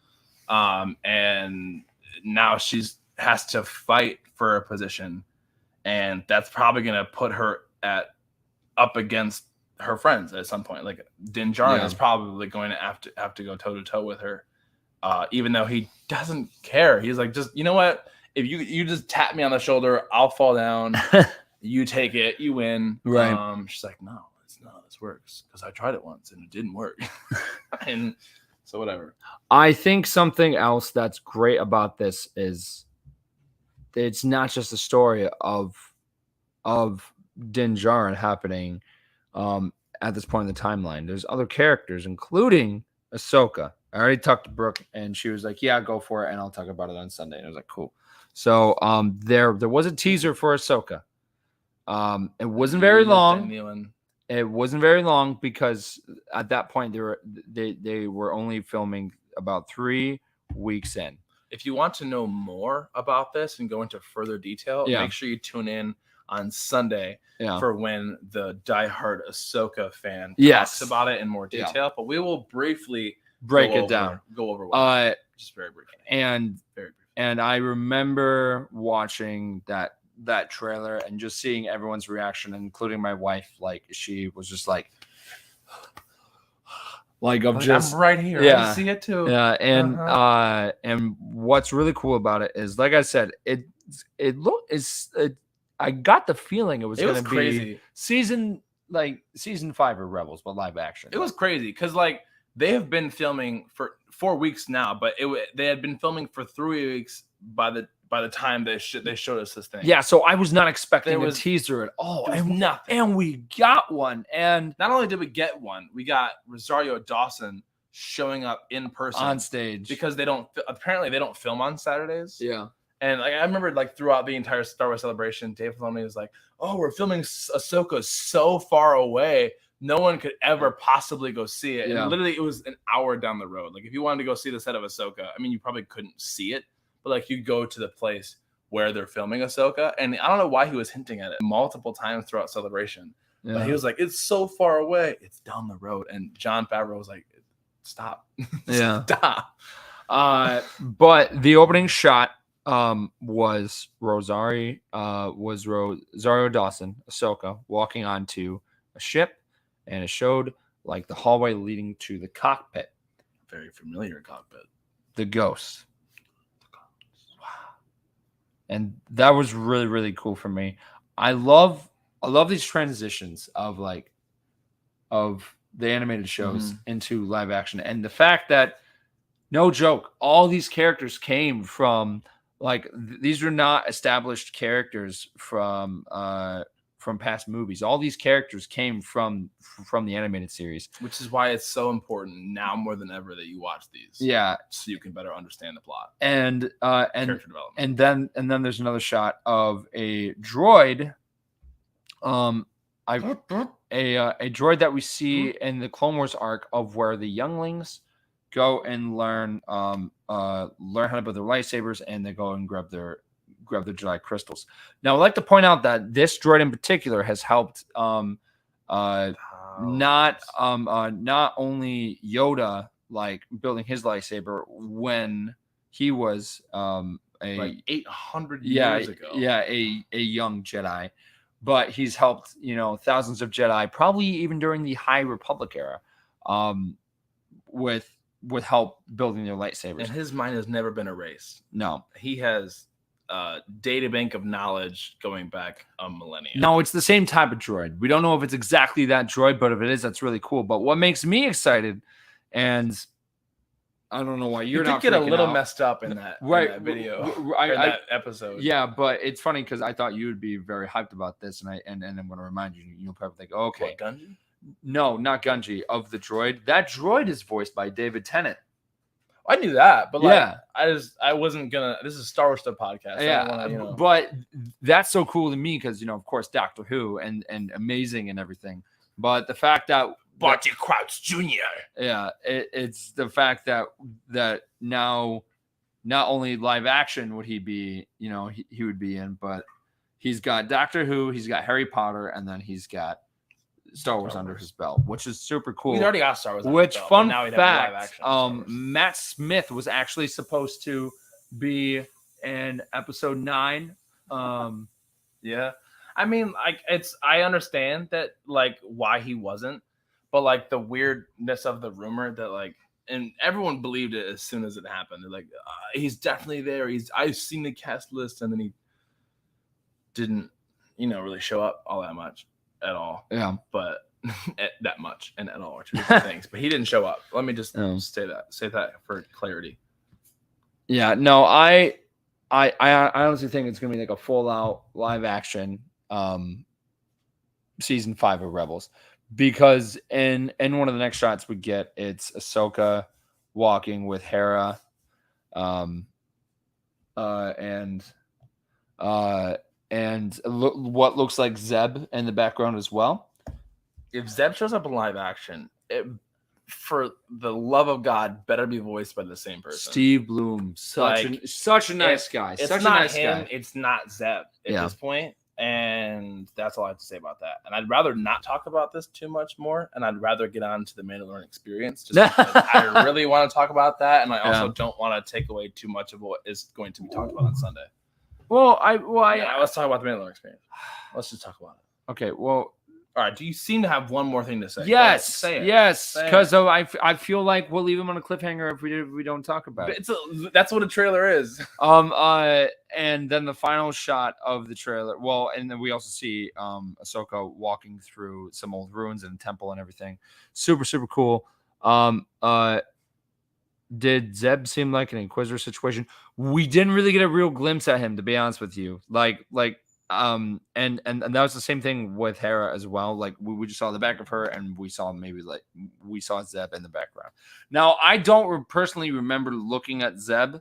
S2: And now has to fight for a position, and that's probably going to put her up against her friends at some point. Like Din Djarin is probably going to have to go toe to toe with her, even though he doesn't care. He's like, just, you know what? If you just tap me on the shoulder, I'll fall down. You take it, you win.
S1: Right.
S2: She's like, no, it's not. This works because I tried it once and it didn't work. And so whatever.
S1: I think something else that's great about this is it's not just a story of Din Djarin happening at this point in the timeline. There's other characters, including Ahsoka. I already talked to Brooke, and she was like, "Yeah, go for it, and I'll talk about it on Sunday." And I was like, "Cool." So there was a teaser for Ahsoka. It wasn't very long. It wasn't very long because at that point they were only filming about 3 weeks in.
S2: If you want to know more about this and go into further detail, make sure you tune in on Sunday for when the diehard Ahsoka fan talks about it in more detail. Yeah. But we will briefly
S1: break it down.
S2: Go over what just very briefly.
S1: And
S2: very briefly.
S1: And I remember watching that trailer and just seeing everyone's reaction, including my wife. Like, she was just like I'm just
S2: I'm right here.
S1: Yeah,
S2: I see it too.
S1: Yeah, and what's really cool about it is, like I said, I got the feeling it was going to be season 5 of Rebels, but live action.
S2: It was crazy because they have been filming for 4 weeks now, but they had been filming for 3 weeks by the time they showed us this thing.
S1: Yeah, so I was not expecting a teaser at all. And we got one. And
S2: not only did we get one, we got Rosario Dawson showing up in person
S1: on stage, because
S2: they don't film on Saturdays.
S1: Yeah.
S2: And I remember throughout the entire Star Wars celebration, Dave Filoni was like, "Oh, we're filming Ahsoka so far away, no one could ever possibly go see it." And literally, it was an hour down the road. Like, if you wanted to go see the set of Ahsoka, I mean, you probably couldn't see it, but you go to the place where they're filming Ahsoka. And I don't know why he was hinting at it multiple times throughout celebration. Yeah. But he was like, "It's so far away, it's down the road." And Jon Favreau was like, "Stop, stop."
S1: But the opening shot was Rosario Dawson, Ahsoka, walking onto a ship, and it showed the hallway leading to the cockpit.
S2: Very familiar cockpit.
S1: The Ghost. Wow. And that was really, really cool for me. I love these transitions of the animated shows into live action, and the fact that, no joke, all these characters came from these are not established characters from past movies. All these characters came from the animated series,
S2: which is why it's so important now more than ever that you watch these.
S1: Yeah,
S2: so you can better understand the plot
S1: and
S2: character development.
S1: And then there's another shot of a droid, a droid that we see in the Clone Wars arc of where the younglings go and learn how to build their lightsabers, and they go and grab their Jedi crystals. Now, I'd like to point out that this droid in particular has helped not only Yoda building his lightsaber when he was
S2: 800 years ago.
S1: Yeah, a young Jedi, but he's helped thousands of Jedi, probably even during the High Republic era, with help building their lightsabers.
S2: And his mind has never been erased.
S1: No.
S2: He has a data bank of knowledge going back a millennia.
S1: No, it's the same type of droid. We don't know if it's exactly that droid, but if it is, that's really cool. But what makes me excited, and I don't know why you're not
S2: get a little messed up in that, in that video, that episode.
S1: Yeah, but it's funny because I thought you would be very hyped about this, and I'm going to remind you. You'll probably think, okay.
S2: What, Gunji?
S1: No, not Gunji. Of the droid. That droid is voiced by David Tennant.
S2: I knew that, but like,
S1: Yeah.
S2: I wasn't gonna. This is a Star Wars stuff podcast. I
S1: Yeah,
S2: don't wanna,
S1: but that's so cool to me because of course, Doctor Who and amazing and everything. But the fact that
S2: Barty Crouch Jr.
S1: Yeah, it's the fact that now not only live action would he be, he would be in, but he's got Doctor Who, he's got Harry Potter, and then he's got Star Wars under his belt, which is super cool.
S2: He's already got Star Wars.
S1: Which
S2: belt,
S1: fun
S2: now he'd have live
S1: fact,
S2: action
S1: Matt Smith was actually supposed to be in episode 9.
S2: Yeah, I mean, like I understand that like why he wasn't, but like the weirdness of the rumor that like, and everyone believed it as soon as it happened. They're like, he's definitely there. I've seen the cast list, and then he didn't, really show up all that much at all.
S1: Yeah,
S2: but that much and at all are two different things. But he didn't show up. Let me just say that for clarity.
S1: Yeah, no, I honestly think it's gonna be like a full out live action season 5 of Rebels, because in one of the next shots we get, it's Ahsoka walking with Hera, and what looks like Zeb in the background as well.
S2: If Zeb shows up in live action, it, for the love of God, better be voiced by the same person.
S1: Steve Bloom, such a nice guy.
S2: It's
S1: such
S2: not
S1: a nice
S2: him.
S1: guy.
S2: It's not Zeb at this point, and that's all I have to say about that. And I'd rather not talk about this too much more, and I'd rather get on to the Mandalorian Experience. Just because I really want to talk about that, and I also don't want to take away too much of what is going to be talked about on Sunday.
S1: Let's
S2: talk about the Mandalorian Experience. Let's just talk about it.
S1: Okay, well.
S2: All right. Do you seem to have one more thing to say?
S1: Yes,
S2: say it.
S1: Yes, because I feel like we'll leave him on a cliffhanger if we don't talk about it.
S2: That's what a trailer is.
S1: And then the final shot of the trailer. Well, and then we also see Ahsoka walking through some old ruins and a temple and everything. Super cool. Did Zeb seem like an Inquisitor situation? We didn't really get a real glimpse at him, to be honest with you. And that was the same thing with Hera as well. Like we just saw the back of her, and we saw Zeb in the background. Now I don't personally remember looking at Zeb,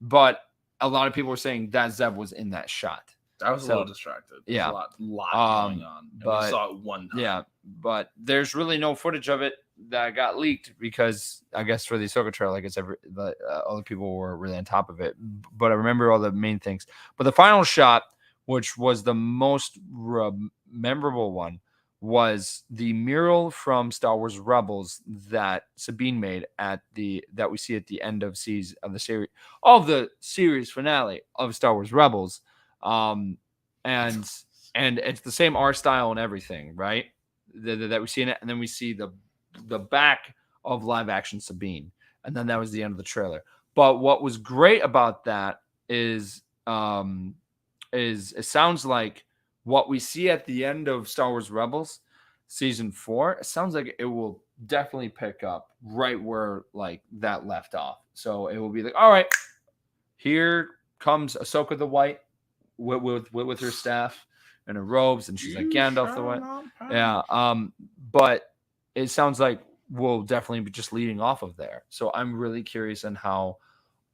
S1: but a lot of people were saying that Zeb was in that shot.
S2: I was a little distracted.
S1: Yeah,
S2: a lot going on.
S1: But
S2: we saw it one time.
S1: Yeah, but there's really no footage of it that got leaked, because I guess for the Ahsoka trailer, I guess other people were really on top of it. But I remember all the main things. But the final shot, which was the most memorable one, was the mural from Star Wars Rebels that Sabine made that we see at the end of the series finale of Star Wars Rebels. And it's the same art style and everything, right? That we see in it, and then we see the back of live action Sabine, and then that was the end of the trailer. But what was great about that is it sounds like what we see at the end of Star Wars Rebels season 4, it sounds like it will definitely pick up right where like that left off. So it will be like, all right, here comes Ahsoka the White with her staff and her robes, and she's like Gandalf the White. Yeah. But it sounds like we'll definitely be just leading off of there. So I'm really curious on how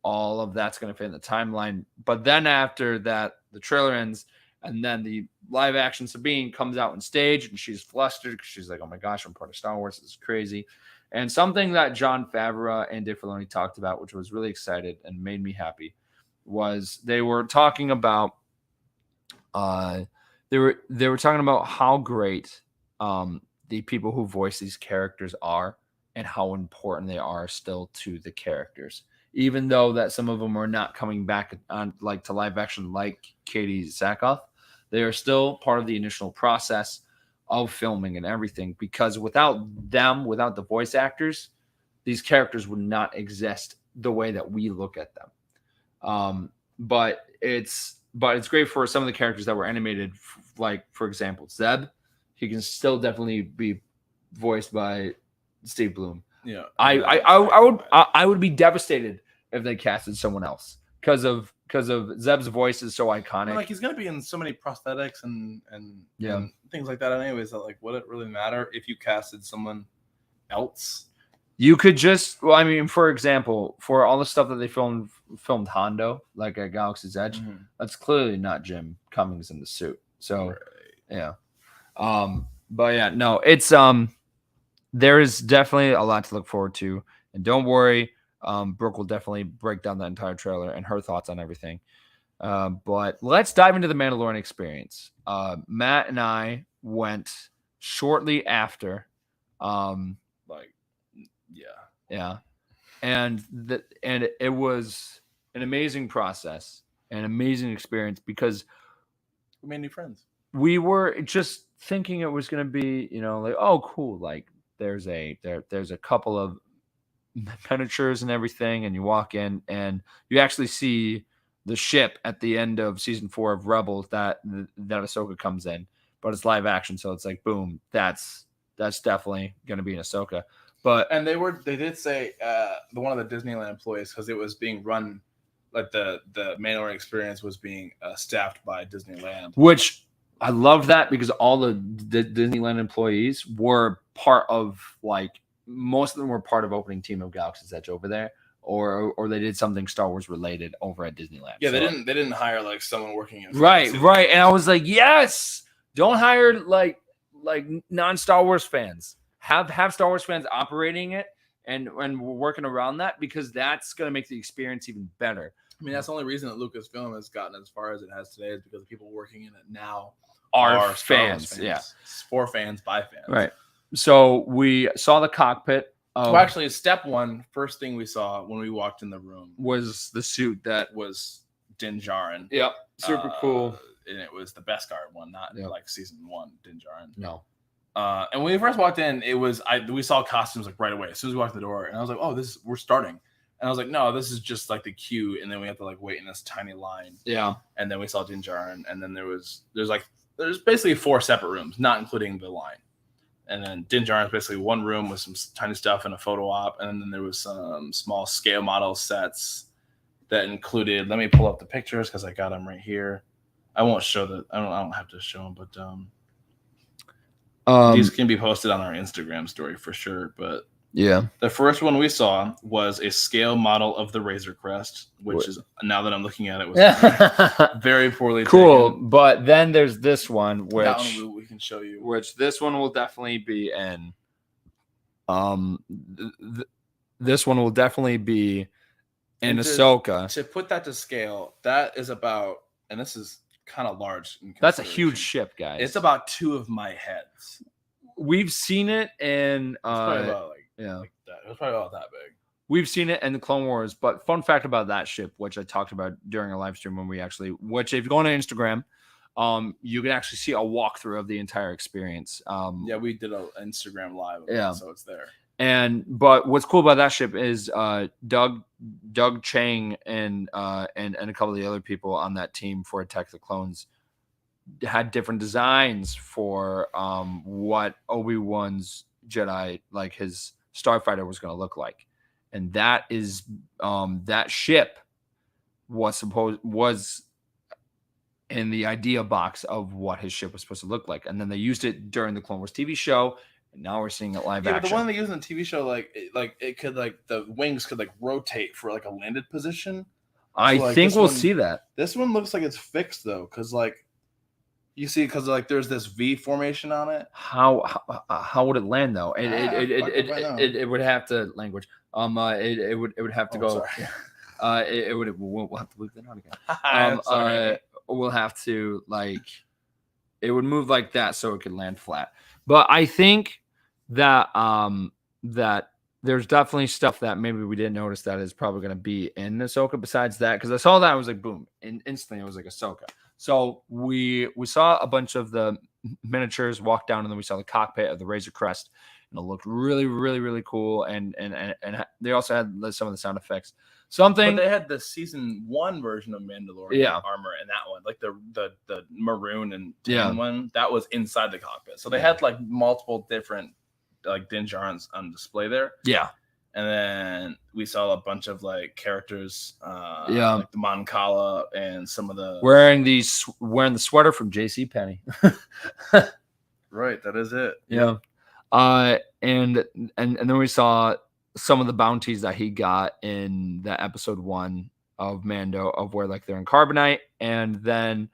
S1: all of that's going to fit in the timeline. But then after that, the trailer ends, and then the live action Sabine comes out on stage, and she's flustered because she's like, oh my gosh, I'm part of Star Wars. This is crazy. And something that Jon Favreau and Dave Filoni talked about, which was really excited and made me happy, was they were talking about they were talking about how great the people who voice these characters are, and how important they are still to the characters, even though that some of them are not coming back on to live action, like Katie Sackhoff. They are still part of the initial process of filming and everything, because without them, without the voice actors, these characters would not exist the way that we look at them. But it's great for some of the characters that were animated, like for example Zeb. He can still definitely be voiced by Steve Bloom.
S2: Yeah,
S1: I would be devastated if they casted someone else, because of Zeb's voice is so iconic.
S3: Like he's gonna be in so many prosthetics and things like that. Anyways, that like would it really matter if you casted someone else?
S1: You could just, well, I mean, for example, for all the stuff that they filmed Hondo, like at Galaxy's Edge, that's clearly not Jim Cummings in the suit. So, yeah. But yeah, no, it's there is definitely a lot to look forward to, and don't worry, Brooke will definitely break down that entire trailer and her thoughts on everything. But let's dive into the Mandalorian experience. Matt and I went shortly after. Yeah. And it was an amazing process, an amazing experience because
S3: we made new friends.
S1: We were just thinking it was going to be, like, oh, cool. Like there's a couple of miniatures and everything. And you walk in and you actually see the ship at the end of season 4 of Rebels that Ahsoka comes in, but it's live action. So it's like, boom, that's definitely going to be an Ahsoka.
S3: And they did say one of the Disneyland employees, because it was being run, like the Mandalorian Experience was being staffed by Disneyland,
S1: which I love that because all the Disneyland employees were part of, like, most of them were part of opening team of Galaxy's Edge over there, or they did something Star Wars related over at Disneyland.
S3: Yeah, so they didn't hire like someone working in
S1: right, and I was like, yes, don't hire like non-Star Wars fans. Have Star Wars fans operating it and working around that, because that's going to make the experience even better.
S3: I mean, that's the only reason that Lucasfilm has gotten as far as it has today is because the people working in it now
S1: are fans. Yeah,
S3: it's for fans by fans.
S1: Right. So we saw the cockpit.
S3: Well, actually, step one, first thing we saw when we walked in the room
S1: was the suit that
S3: was Din Djarin.
S1: Yep, super cool.
S3: And it was the Beskar one, not like season 1 Din Djarin.
S1: No.
S3: And when we first walked in, we saw costumes like right away as soon as we walked in the door, and I was like, "Oh, we're starting." And I was like, "No, this is just like the queue," and then we have to like wait in this tiny line.
S1: Yeah.
S3: And then we saw Din Djarin, and then there's basically 4 separate rooms, not including the line. And then Din Djarin is basically one room with some tiny stuff and a photo op, and then there was some small scale model sets that included. Let me pull up the pictures because I got them right here. I won't show that. I don't have to show them, but these can be posted on our Instagram story for sure. But
S1: yeah,
S3: the first one we saw was a scale model of the Razor Crest, which is, now that I'm looking at it, was very poorly
S1: cool.
S3: taken.
S1: But then there's this one, which
S3: we can show you.
S1: Which this one will definitely be in. This one will definitely be in Ahsoka.
S3: To put that to scale, that is about, and this is kind of large.
S1: That's a huge ship, guys.
S3: It's about 2 of my heads.
S1: We've seen it in
S3: it's probably about
S1: like
S3: that. It was probably about that big.
S1: We've seen it in the Clone Wars, but fun fact about that ship, which I talked about during a live stream which if you go on Instagram, you can actually see a walkthrough of the entire experience.
S3: Yeah, we did an Instagram live. So it's there.
S1: But what's cool about that ship is Doug Chang and a couple of the other people on that team for Attack of the Clones had different designs for what Obi-Wan's Jedi, like his starfighter, was going to look like, and that is that ship was in the idea box of what his ship was supposed to look like, and then they used it during the Clone Wars TV show. And now we're seeing it live action.
S3: But the one they used in the TV show, it could the wings could rotate for a landed position.
S1: I think we'll see that.
S3: This one looks like it's fixed though, because you see, because there's this V formation on it.
S1: How would it land though? It would have to language. It would have to go. We'll have to leave that out again. We'll have to it would move like that so it could land flat. But I think that that there's definitely stuff that maybe we didn't notice that is probably going to be in Ahsoka. Besides that, because I saw that, I was like, boom, and instantly it was like Ahsoka. So we saw a bunch of the miniatures walk down, and then we saw the cockpit of the Razor Crest, and it looked really, really, really cool. And they also had some of the sound effects.
S3: But they had the season 1 version of Mandalorian armor in that one, like the maroon and tan one that was inside the cockpit. So they had multiple different Din Djarin's on display there.
S1: Yeah.
S3: And then we saw a bunch of characters, like the Mon Cala and some of the
S1: wearing the sweater from JCPenney.
S3: Right, that is it.
S1: Yeah. And then we saw some of the bounties that he got in the episode 1 of Mando, of where like they're in carbonite, and then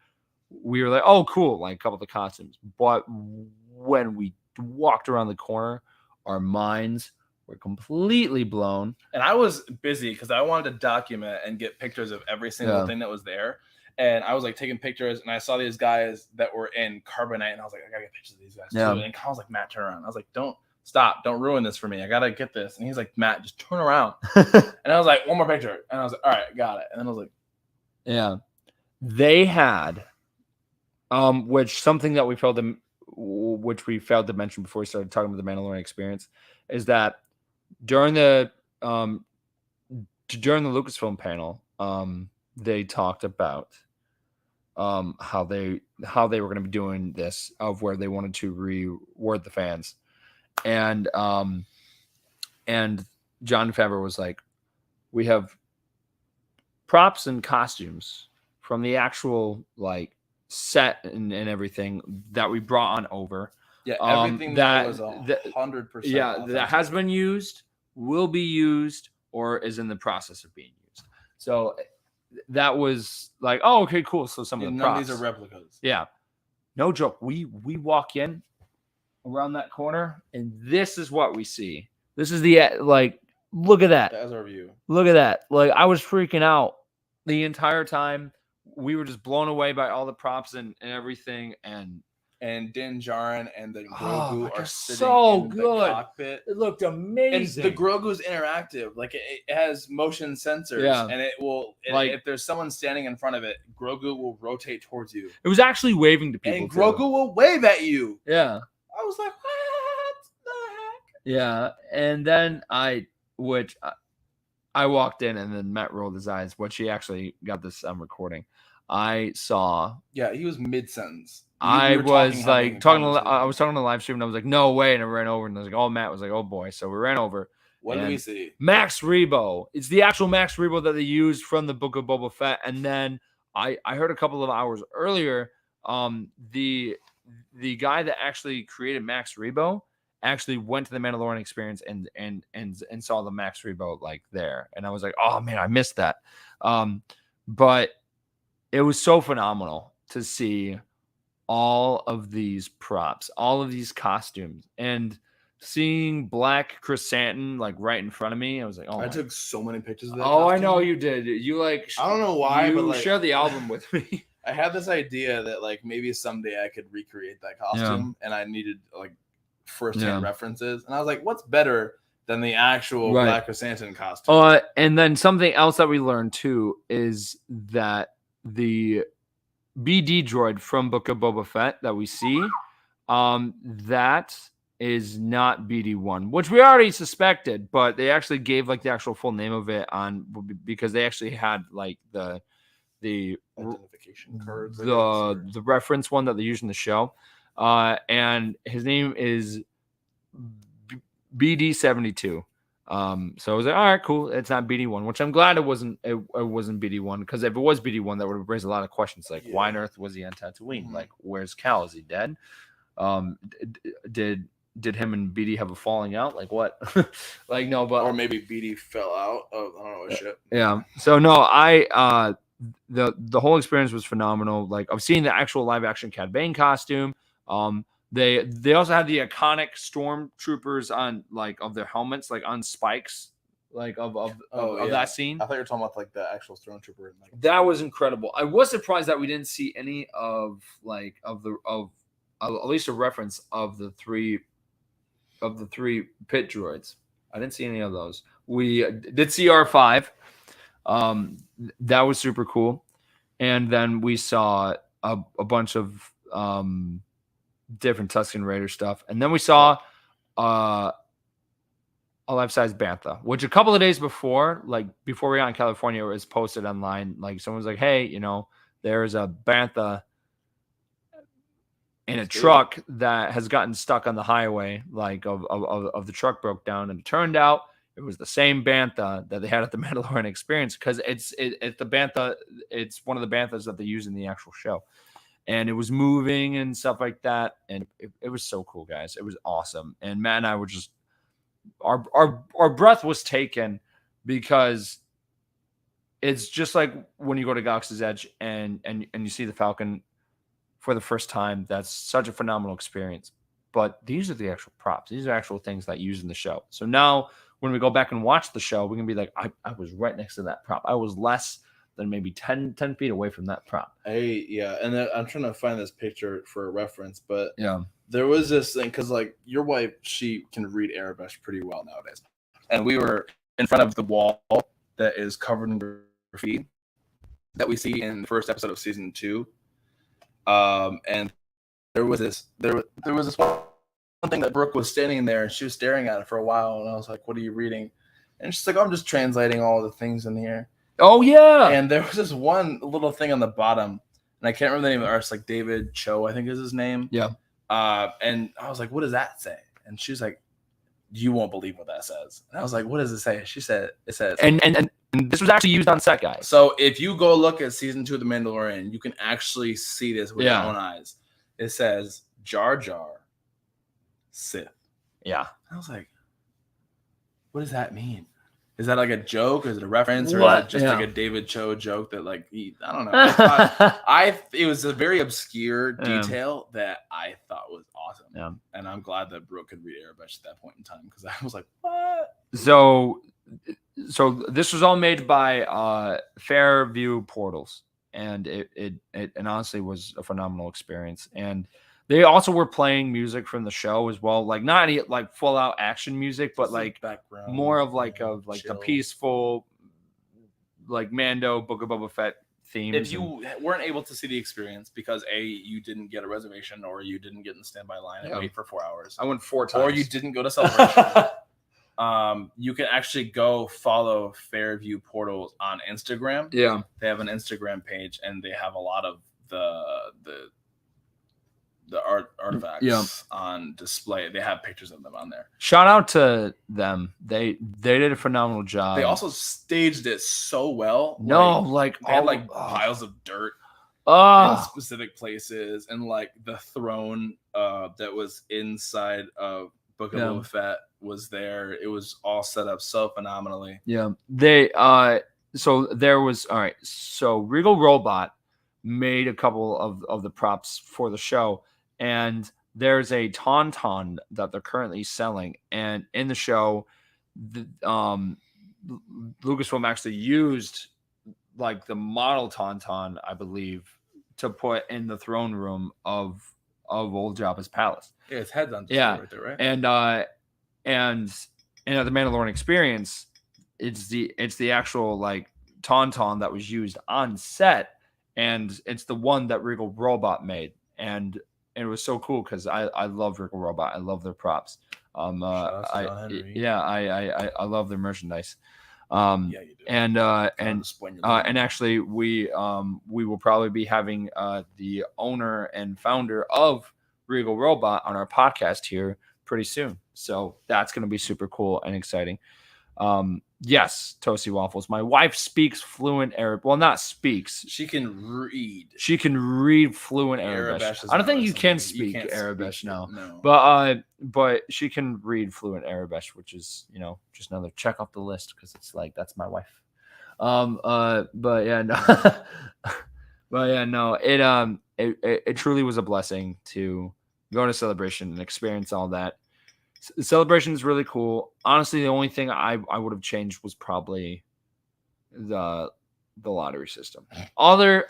S1: we were like, oh cool, like a couple of the costumes. But when we walked around the corner, our minds were completely blown.
S2: And I was busy because I wanted to document and get pictures of every single thing that was there. And I was like taking pictures, and I saw these guys that were in carbonite, and I was like, I gotta get pictures of these guys too. And Kyle was like, Matt, turn around. I was like, don't ruin this for me. I gotta get this. And he's like, Matt, just turn around. And I was like, one more picture. And I was like, all right, got it. And then I was like,
S1: yeah, they had, which something that we failed to mention before we started talking about the Mandalorian Experience, is that during the Lucasfilm panel, they talked about how they were going to be doing this, of where they wanted to reward the fans, and Jon Favreau was like, we have props and costumes from the actual like set and everything that we brought on over.
S3: Yeah, everything that was 100%.
S1: Yeah,
S3: authentic.
S1: that has been used, will be used, or is in the process of being used. So that was like, oh, okay, cool. So some of the props.
S3: None of these are replicas.
S1: Yeah, no joke. We walk in around that corner, and this is what we see. This is the like. Look at that.
S3: That's our view.
S1: Look at that. Like, I was freaking out the entire time. We were just blown away by all the props and everything. And
S3: Din Djarin and the Grogu are sitting
S1: so
S3: in
S1: good.
S3: the cockpit.
S1: It looked amazing.
S3: And the Grogu's interactive. Like, it has motion sensors.
S1: Yeah.
S3: And it will,
S1: Like,
S3: if there's someone standing in front of it, Grogu will rotate towards you.
S1: It was actually waving to people.
S3: And Grogu will wave at you.
S1: Yeah.
S3: I was like, what the heck?
S1: Yeah. And then I walked in, and then Matt rolled his eyes. What she actually got this recording. I saw.
S3: Yeah, he was mid sentence.
S1: I was talking to the live stream, and I was like, no way. And I ran over, and I was like, oh, Matt was like, oh boy. So we ran over.
S3: What did we see?
S1: Max Rebo. It's the actual Max Rebo that they used from the Book of Boba Fett. And then I heard a couple of hours earlier, the guy that actually created Max Rebo actually went to the Mandalorian Experience and saw the Max Rebo like there. And I was like, oh man, I missed that. But it was so phenomenal to see all of these props, all of these costumes, and seeing Black Chrysanthemum like right in front of me. I was like, oh,
S3: I took so many pictures of that.
S1: Oh, costume. I know you did. You like,
S3: I don't know why,
S1: you
S3: but like,
S1: share the album with me.
S3: I had this idea that like maybe someday I could recreate that costume, and I needed like first-hand references. And I was like, what's better than the actual Black Chrysanthemum costume?
S1: And then something else that we learned too is that the BD droid from Book of Boba Fett that we see, that is not BD1, which we already suspected, but they actually gave like the actual full name of it on, because they actually had like the
S3: identification cards,
S1: the reference one that they use in the show, and his name is BD72. So I was like, all right, cool. It's not BD1, which I'm glad it wasn't BD1, because if it was BD1, that would have raised a lot of questions. Like, why on earth was he on Tatooine? Like, where's Cal? Is he dead? Did him and BD have a falling out? Like, what? Like, no, but
S3: or maybe BD fell out of I don't know what shit.
S1: Yeah. So no, the whole experience was phenomenal. Like, I've seen the actual live action Cad Bane costume. They also had the iconic stormtroopers on like of their helmets, like on spikes, like of that scene.
S3: I thought you were talking about like the actual stormtrooper. Like,
S1: that was incredible. I was surprised that we didn't see any of at least a reference of the three pit droids. I didn't see any of those. We did see R5. That was super cool. And then we saw a bunch of different Tusken Raider stuff. And then we saw a life-size bantha, which a couple of days before, like before we got in California, it was posted online. Like, someone was like, hey, there's a bantha in a truck that has gotten stuck on the highway, like of the truck broke down. And it turned out it was the same bantha that they had at the Mandalorian Experience, because it's the bantha. It's one of the banthas that they use in the actual show. And it was moving and stuff like that. And it was so cool, guys. It was awesome. And Matt and I were just our breath was taken, because it's just like when you go to Galaxy's Edge and you see the Falcon for the first time. That's such a phenomenal experience. But these are the actual props. These are actual things that you use in the show. So now when we go back and watch the show, we can be like, I was right next to that prop. I was less than maybe 10 feet away from that prop.
S3: Yeah, and then I'm trying to find this picture for a reference, but
S1: Yeah.
S3: there was this thing, because like your wife, she can read Arabic pretty well nowadays, and we were in front of the wall that is covered in graffiti that we see in the first episode of season 2, and there was this one thing that Brooke was standing there and she was staring at it for a while, and I was like, "What are you reading?" And she's like, "Oh, I'm just translating all the things in here."
S1: Oh yeah.
S3: And there was this one little thing on the bottom, and I can't remember the name of the artist, like David Cho, I think is his name.
S1: Yeah.
S3: And I was like, "What does that say?" And she's like, "You won't believe what that says." And I was like, "What does it say?" She said, "It says."
S1: And this was actually used on set, guys.
S3: So if you go look at season 2 of The Mandalorian, you can actually see this with your own eyes. It says Jar Jar Sith.
S1: Yeah.
S3: I was like, "What does that mean? Is that like a joke? Or is it a reference? Or
S1: What?
S3: is it just
S1: Yeah.
S3: like a David Cho joke that like I don't know." It was a very obscure detail that I thought was awesome.
S1: Yeah.
S3: And I'm glad that Brooke could read Arabic at that point in time, because I was like, "What?"
S1: So this was all made by Fairview Portals, and it honestly was a phenomenal experience. And they also were playing music from the show as well, like not any like full out action music, but like
S3: background,
S1: more of like the
S3: chill.
S1: peaceful, like Mando Book of Boba Fett themes.
S3: If you weren't able to see the experience because you didn't get a reservation, or you didn't get in the standby line and wait for 4 hours,
S1: I went 4 times,
S3: or you didn't go to Celebration, you can actually go follow Fairview Portals on Instagram.
S1: Yeah,
S3: they have an Instagram page, and they have a lot of the artifacts on display. They have pictures of them on there.
S1: Shout out to them. They did a phenomenal job.
S3: They also staged it so well.
S1: They
S3: had piles of dirt in specific places, and like the throne that was inside of Book of Boba Fett was there. It was all set up so phenomenally.
S1: Yeah. They so there was so Regal Robot made a couple of the props for the show, and there's a tauntaun that they're currently selling, and in the show Lucasfilm actually used like the model tauntaun, I believe, to put in the throne room of old Jabba's palace.
S3: Yeah, its head's on display right there, right?
S1: And the Mandalorian Experience, it's the actual like tauntaun that was used on set, and it's the one that Regal Robot made, and it was so cool because I love Regal Robot. I love their props. I love their merchandise.
S3: Yeah, you do.
S1: And actually we will probably be having the owner and founder of Regal Robot on our podcast here pretty soon. So that's going to be super cool and exciting. Yes, Toasty Waffles. My wife speaks fluent Arabic. Well, not speaks.
S3: She can read.
S1: She can read fluent Arabic. I don't think you can speak Arabic now. No. But she can read fluent Arabic, which is, just another check off the list, because it's like, that's my wife. But yeah, no. It truly was a blessing to go to Celebration and experience all that. Celebration is really cool. Honestly, the only thing I would have changed was probably the lottery system.
S3: I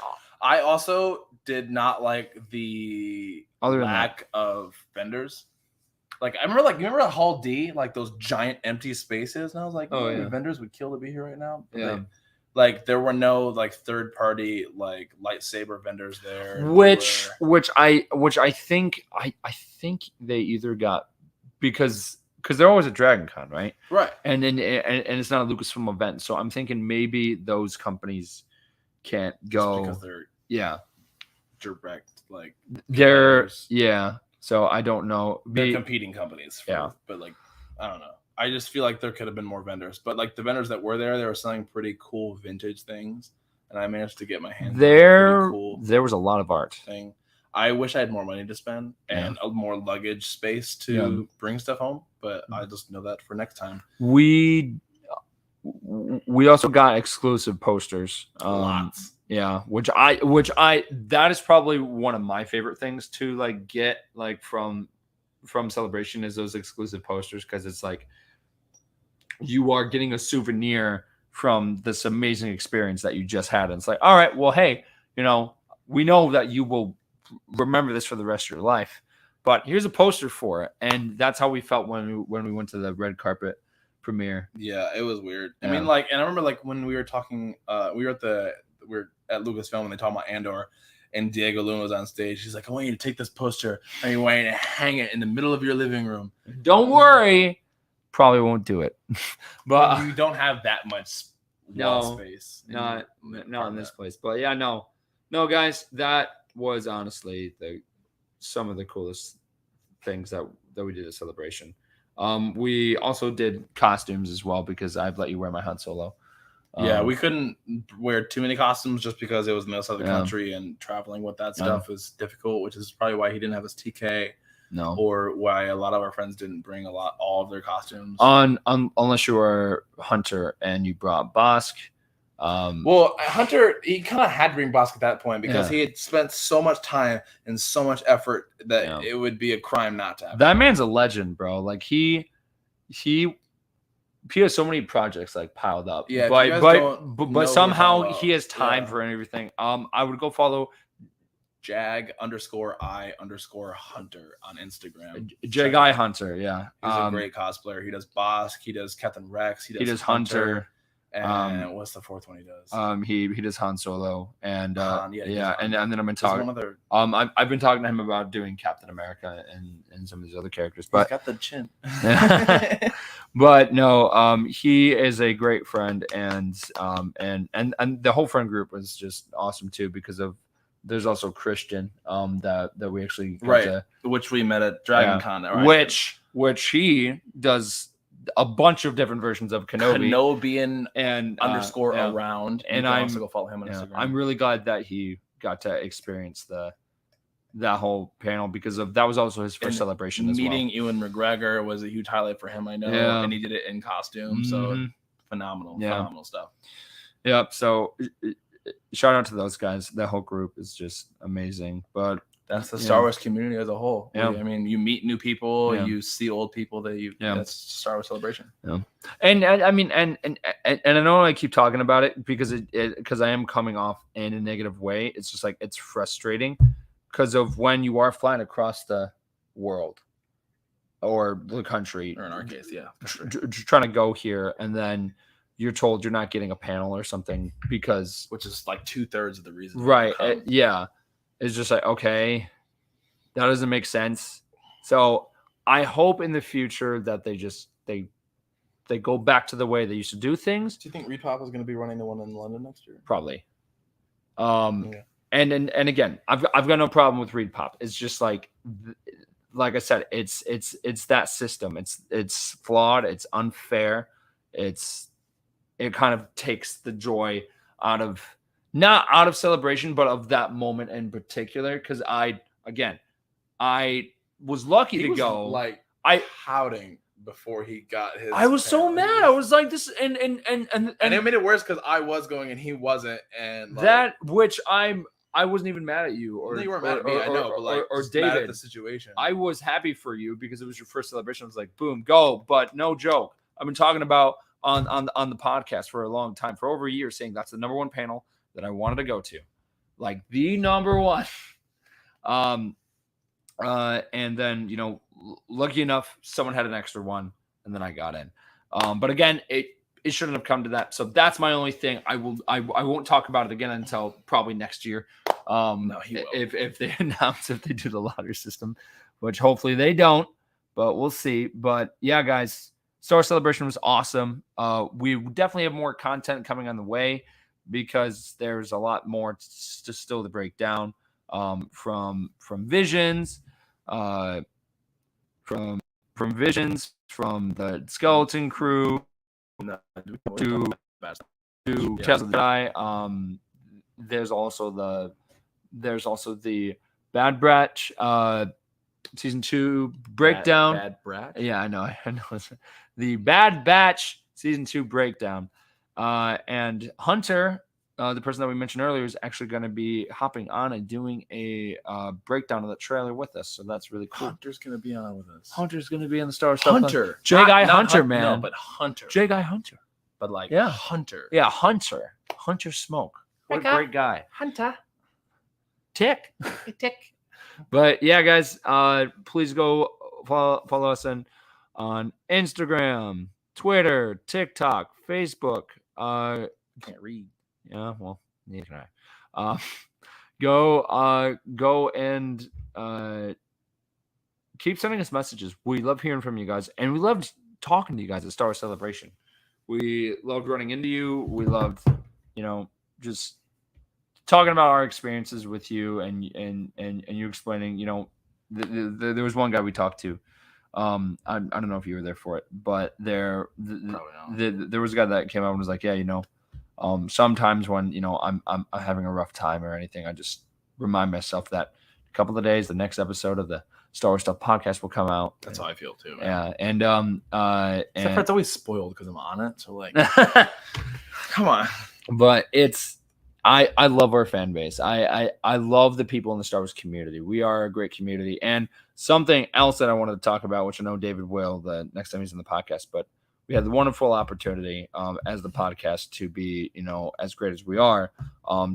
S3: also did not like the lack of vendors. Like, I remember, you remember at Hall D, like those giant empty spaces, and I was like, vendors would kill to be here right now. But there were no third party lightsaber vendors there.
S1: Which I think they either got, because they're always at Dragon Con, right?
S3: Right.
S1: And then and it's not a Lucasfilm event, so I'm thinking maybe those companies can't go
S3: because they're direct
S1: they're So I don't know.
S3: They're competing companies. But I don't know. I just feel like there could have been more vendors, but the vendors that were there, they were selling pretty cool vintage things, and I managed to get my hands on a pretty cool
S1: there was a lot of art
S3: thing. I wish I had more money to spend and more luggage space to bring stuff home, but I just know that for next time.
S1: We also got exclusive posters.
S3: Lots.
S1: Yeah, which I that is probably one of my favorite things to like get like from Celebration is those exclusive posters, because it's like you are getting a souvenir from this amazing experience that you just had. And it's like, all right, well, hey, we know that you will remember this for the rest of your life, but here's a poster for it. And that's how we felt when we went to the red carpet premiere.
S3: Yeah, it was weird.
S1: Yeah.
S3: I mean, like, and I remember like when we were talking, we were at Lucasfilm and they talked about Andor, and Diego Luna was on stage. He's like, I want you to take this poster and you want you to hang it in the middle of your living room.
S1: Don't worry, probably won't do it. But
S3: you don't have that much wall space.
S1: Not in this place. But yeah, no, guys, that was honestly some of the coolest things that we did at Celebration. We also did costumes as well, because I've let you wear my Han Solo.
S3: Yeah, we couldn't wear too many costumes just because it was in the middle of the country and traveling with that stuff is difficult, which is probably why he didn't have his TK.
S1: No.
S3: Or why a lot of our friends didn't bring all of their costumes.
S1: Unless you were Hunter and you brought Bosk.
S3: Well, Hunter, he kind of had to bring Bosk at that point because he had spent so much time and so much effort that it would be a crime not to have.
S1: That man's a legend, bro. Like he has so many projects like piled up.
S3: Yeah,
S1: but somehow he has time for everything. I would go follow
S3: Jag_I_Hunter on Instagram.
S1: Jag Hunter, yeah.
S3: He's a great cosplayer. He does Bosk, he does Captain Rex,
S1: he does Hunter.
S3: And what's the fourth one he does?
S1: He does Han Solo, and and then I've been
S3: talking.
S1: I've been talking to him about doing Captain America and some of these other characters, but
S3: he's got the chin.
S1: But no, he is a great friend, and the whole friend group was just awesome too, because of there's also Christian that we actually
S3: which we met at Dragon Con,
S1: which he does a bunch of different versions of
S3: Kenobian and _around,
S1: and
S3: I'm also go follow him on Instagram.
S1: I'm really glad that he got to experience that whole panel, because that was also his first celebration as well.
S3: Meeting Ewan McGregor was a huge highlight for him, I know, and he did it in costume, so phenomenal stuff.
S1: Yep. So shout out to those guys. That whole group is just amazing. But
S3: that's the Star Wars community as a whole.
S1: Yeah.
S3: I mean, you meet new people, you see old people that's Star Wars Celebration.
S1: Yeah. And I mean, and I know I keep talking about it because because I am coming off in a negative way. It's just like, it's frustrating because of when you are flying across the world or the country,
S3: or in our case,
S1: trying to go here, and then you're told you're not getting a panel or something
S3: which is like 2/3 of the reason.
S1: Right. It's just like, okay, that doesn't make sense. So I hope in the future that they go back to the way they used to do things.
S3: Do you think Reed Pop is going to be running the one in London next year?
S1: Probably. And again, I've got no problem with Reed Pop. It's just like I said, it's that system. It's flawed. It's unfair. It kind of takes the joy not out of celebration, but of that moment in particular. Because I was lucky to go.
S3: Like pouting before he got his.
S1: I was so mad. I was like this, and
S3: it made it worse because I was going and he wasn't, and
S1: that which I wasn't even mad at you, or
S3: you weren't mad at me. I know, but like
S1: or
S3: David,
S1: mad
S3: at the situation.
S1: I was happy for you because it was your first celebration. I was like, boom, go. But no joke. I've been talking about on the podcast for a long time, for over a year, saying that's the number one panel that I wanted to go to, like the number one. And then, lucky enough, someone had an extra one, and then I got in. But again, it shouldn't have come to that. So that's my only thing. I won't talk about it again until probably next year.
S3: No, he will.
S1: If they announce, if they do the lottery system, which hopefully they don't, but we'll see. But yeah, guys, Star Wars Celebration was awesome. We definitely have more content coming on the way, because there's a lot more to still to break down, from Visions, from from the Skeleton Crew to Tales of the Jedi. There's also the Bad Batch season 2 breakdown.
S2: Bad brat.
S1: Yeah, I know. The Bad Batch season 2 breakdown. And Hunter, the person that we mentioned earlier, is actually going to be hopping on and doing a breakdown of the trailer with us. So that's really cool.
S2: Hunter's gonna be on with us.
S1: Hunter's going to be in the Star Wars stuff.
S2: Hunter.
S1: J-Guy
S2: Not
S1: Hunter,
S2: Hun-
S1: man.
S2: No, but Hunter.
S1: J-Guy Hunter.
S2: But like
S1: Yeah.
S2: Hunter.
S1: Yeah, Hunter. Hunter Smoke. What a great guy.
S2: Hunter.
S1: Tick.
S2: Tick.
S1: But yeah, guys, please go follow us on Instagram, Twitter, TikTok, Facebook.
S2: Can't read.
S1: Yeah, well, neither can I. Go and keep sending us messages. We love hearing from you guys, and we loved talking to you guys at Star Wars Celebration. We loved running into you. We loved, just talking about our experiences with you, and you explaining. There was one guy we talked to. I don't know if you were there for it, but there was a guy that came out and was like, yeah, sometimes when I'm having a rough time or anything, I just remind myself that a couple of days, the next episode of the Star Wars Stuff podcast will come out.
S2: That's how I feel too. Man.
S1: Yeah, and
S2: Except for it's always spoiled because I'm on it. So like, come on.
S1: But I love our fan base. I love the people in the Star Wars community. We are a great community. And something else that I wanted to talk about, which I know David will the next time he's in the podcast, but we had the wonderful opportunity as the podcast to be, as great as we are.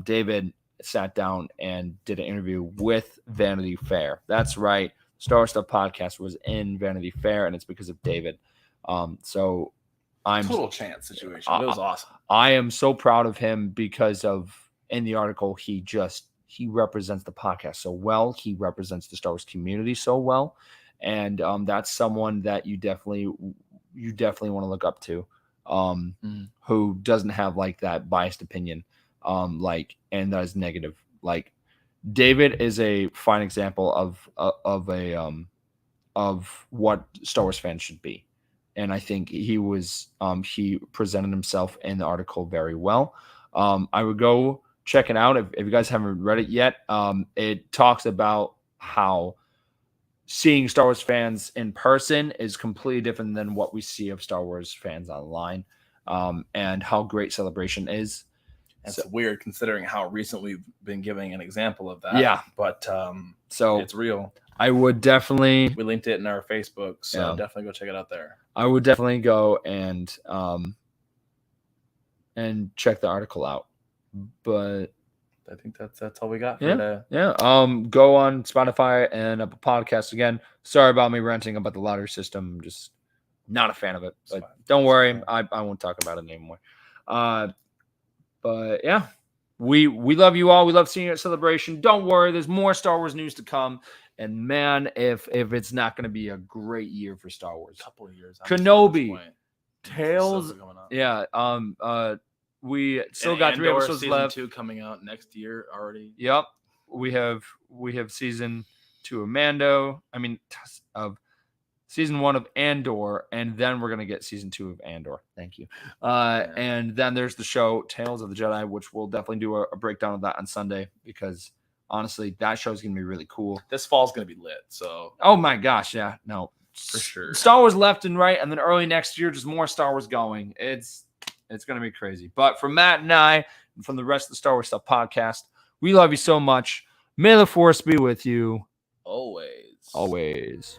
S1: David sat down and did an interview with Vanity Fair. That's right. Star Wars Stuff podcast was in Vanity Fair, and it's because of David. So I'm
S3: Total chance situation.
S2: It was awesome.
S1: I am so proud of him because in the article, he represents the podcast so well. He represents the Star Wars community so well. And that's someone that you definitely want to look up to, who doesn't have like that biased opinion, and that is negative. Like David is a fine example of what Star Wars fans should be. And I think he presented himself in the article very well. I would go check it out if you guys haven't read it yet. It talks about how seeing Star Wars fans in person is completely different than what we see of Star Wars fans online, and how great Celebration is.
S2: It's weird considering how recent we've been giving an example of that.
S1: Yeah.
S2: But
S1: so
S2: it's real.
S1: I would definitely.
S2: We linked it in our Facebook, so
S1: Yeah.
S2: definitely go check it out there.
S1: I would definitely go and check the article out. But
S2: I think that's all we got for
S1: Yeah.
S2: today.
S1: yeah, go on Spotify and Apple Podcasts again. Sorry about me ranting about the lottery system. I'm just not a fan of it. But
S2: fine.
S1: don't worry,
S2: It's
S1: I won't talk about it anymore. But yeah, we love you all. We love seeing you at Celebration. Don't worry, there's more Star Wars news to come. And man, if it's not going to be a great year for Star Wars.
S2: A couple of years.
S1: Kenobi,
S2: honestly, at this point.
S1: Tales.
S2: Ahsoka going up.
S1: Yeah. We still
S2: And
S1: got 3
S2: Andor
S1: episodes
S2: season
S1: left.
S2: 2 coming out next year already.
S1: Yep. We have season 2 of Mando. Of season 1 of Andor, and then we're gonna get season 2 of Andor. Thank you. And then there's the show Tales of the Jedi, which we'll definitely do a breakdown of that on Sunday, because honestly, that show is gonna be really cool.
S2: This fall's gonna be lit. So
S1: Oh my gosh, yeah, no,
S2: for sure.
S1: Star Wars left and right, and then early next year, just more Star Wars going. It's gonna be crazy. But from Matt and I, and from the rest of the Star Wars Stuff podcast, we love you so much. May the Force be with you
S2: Always.
S1: always.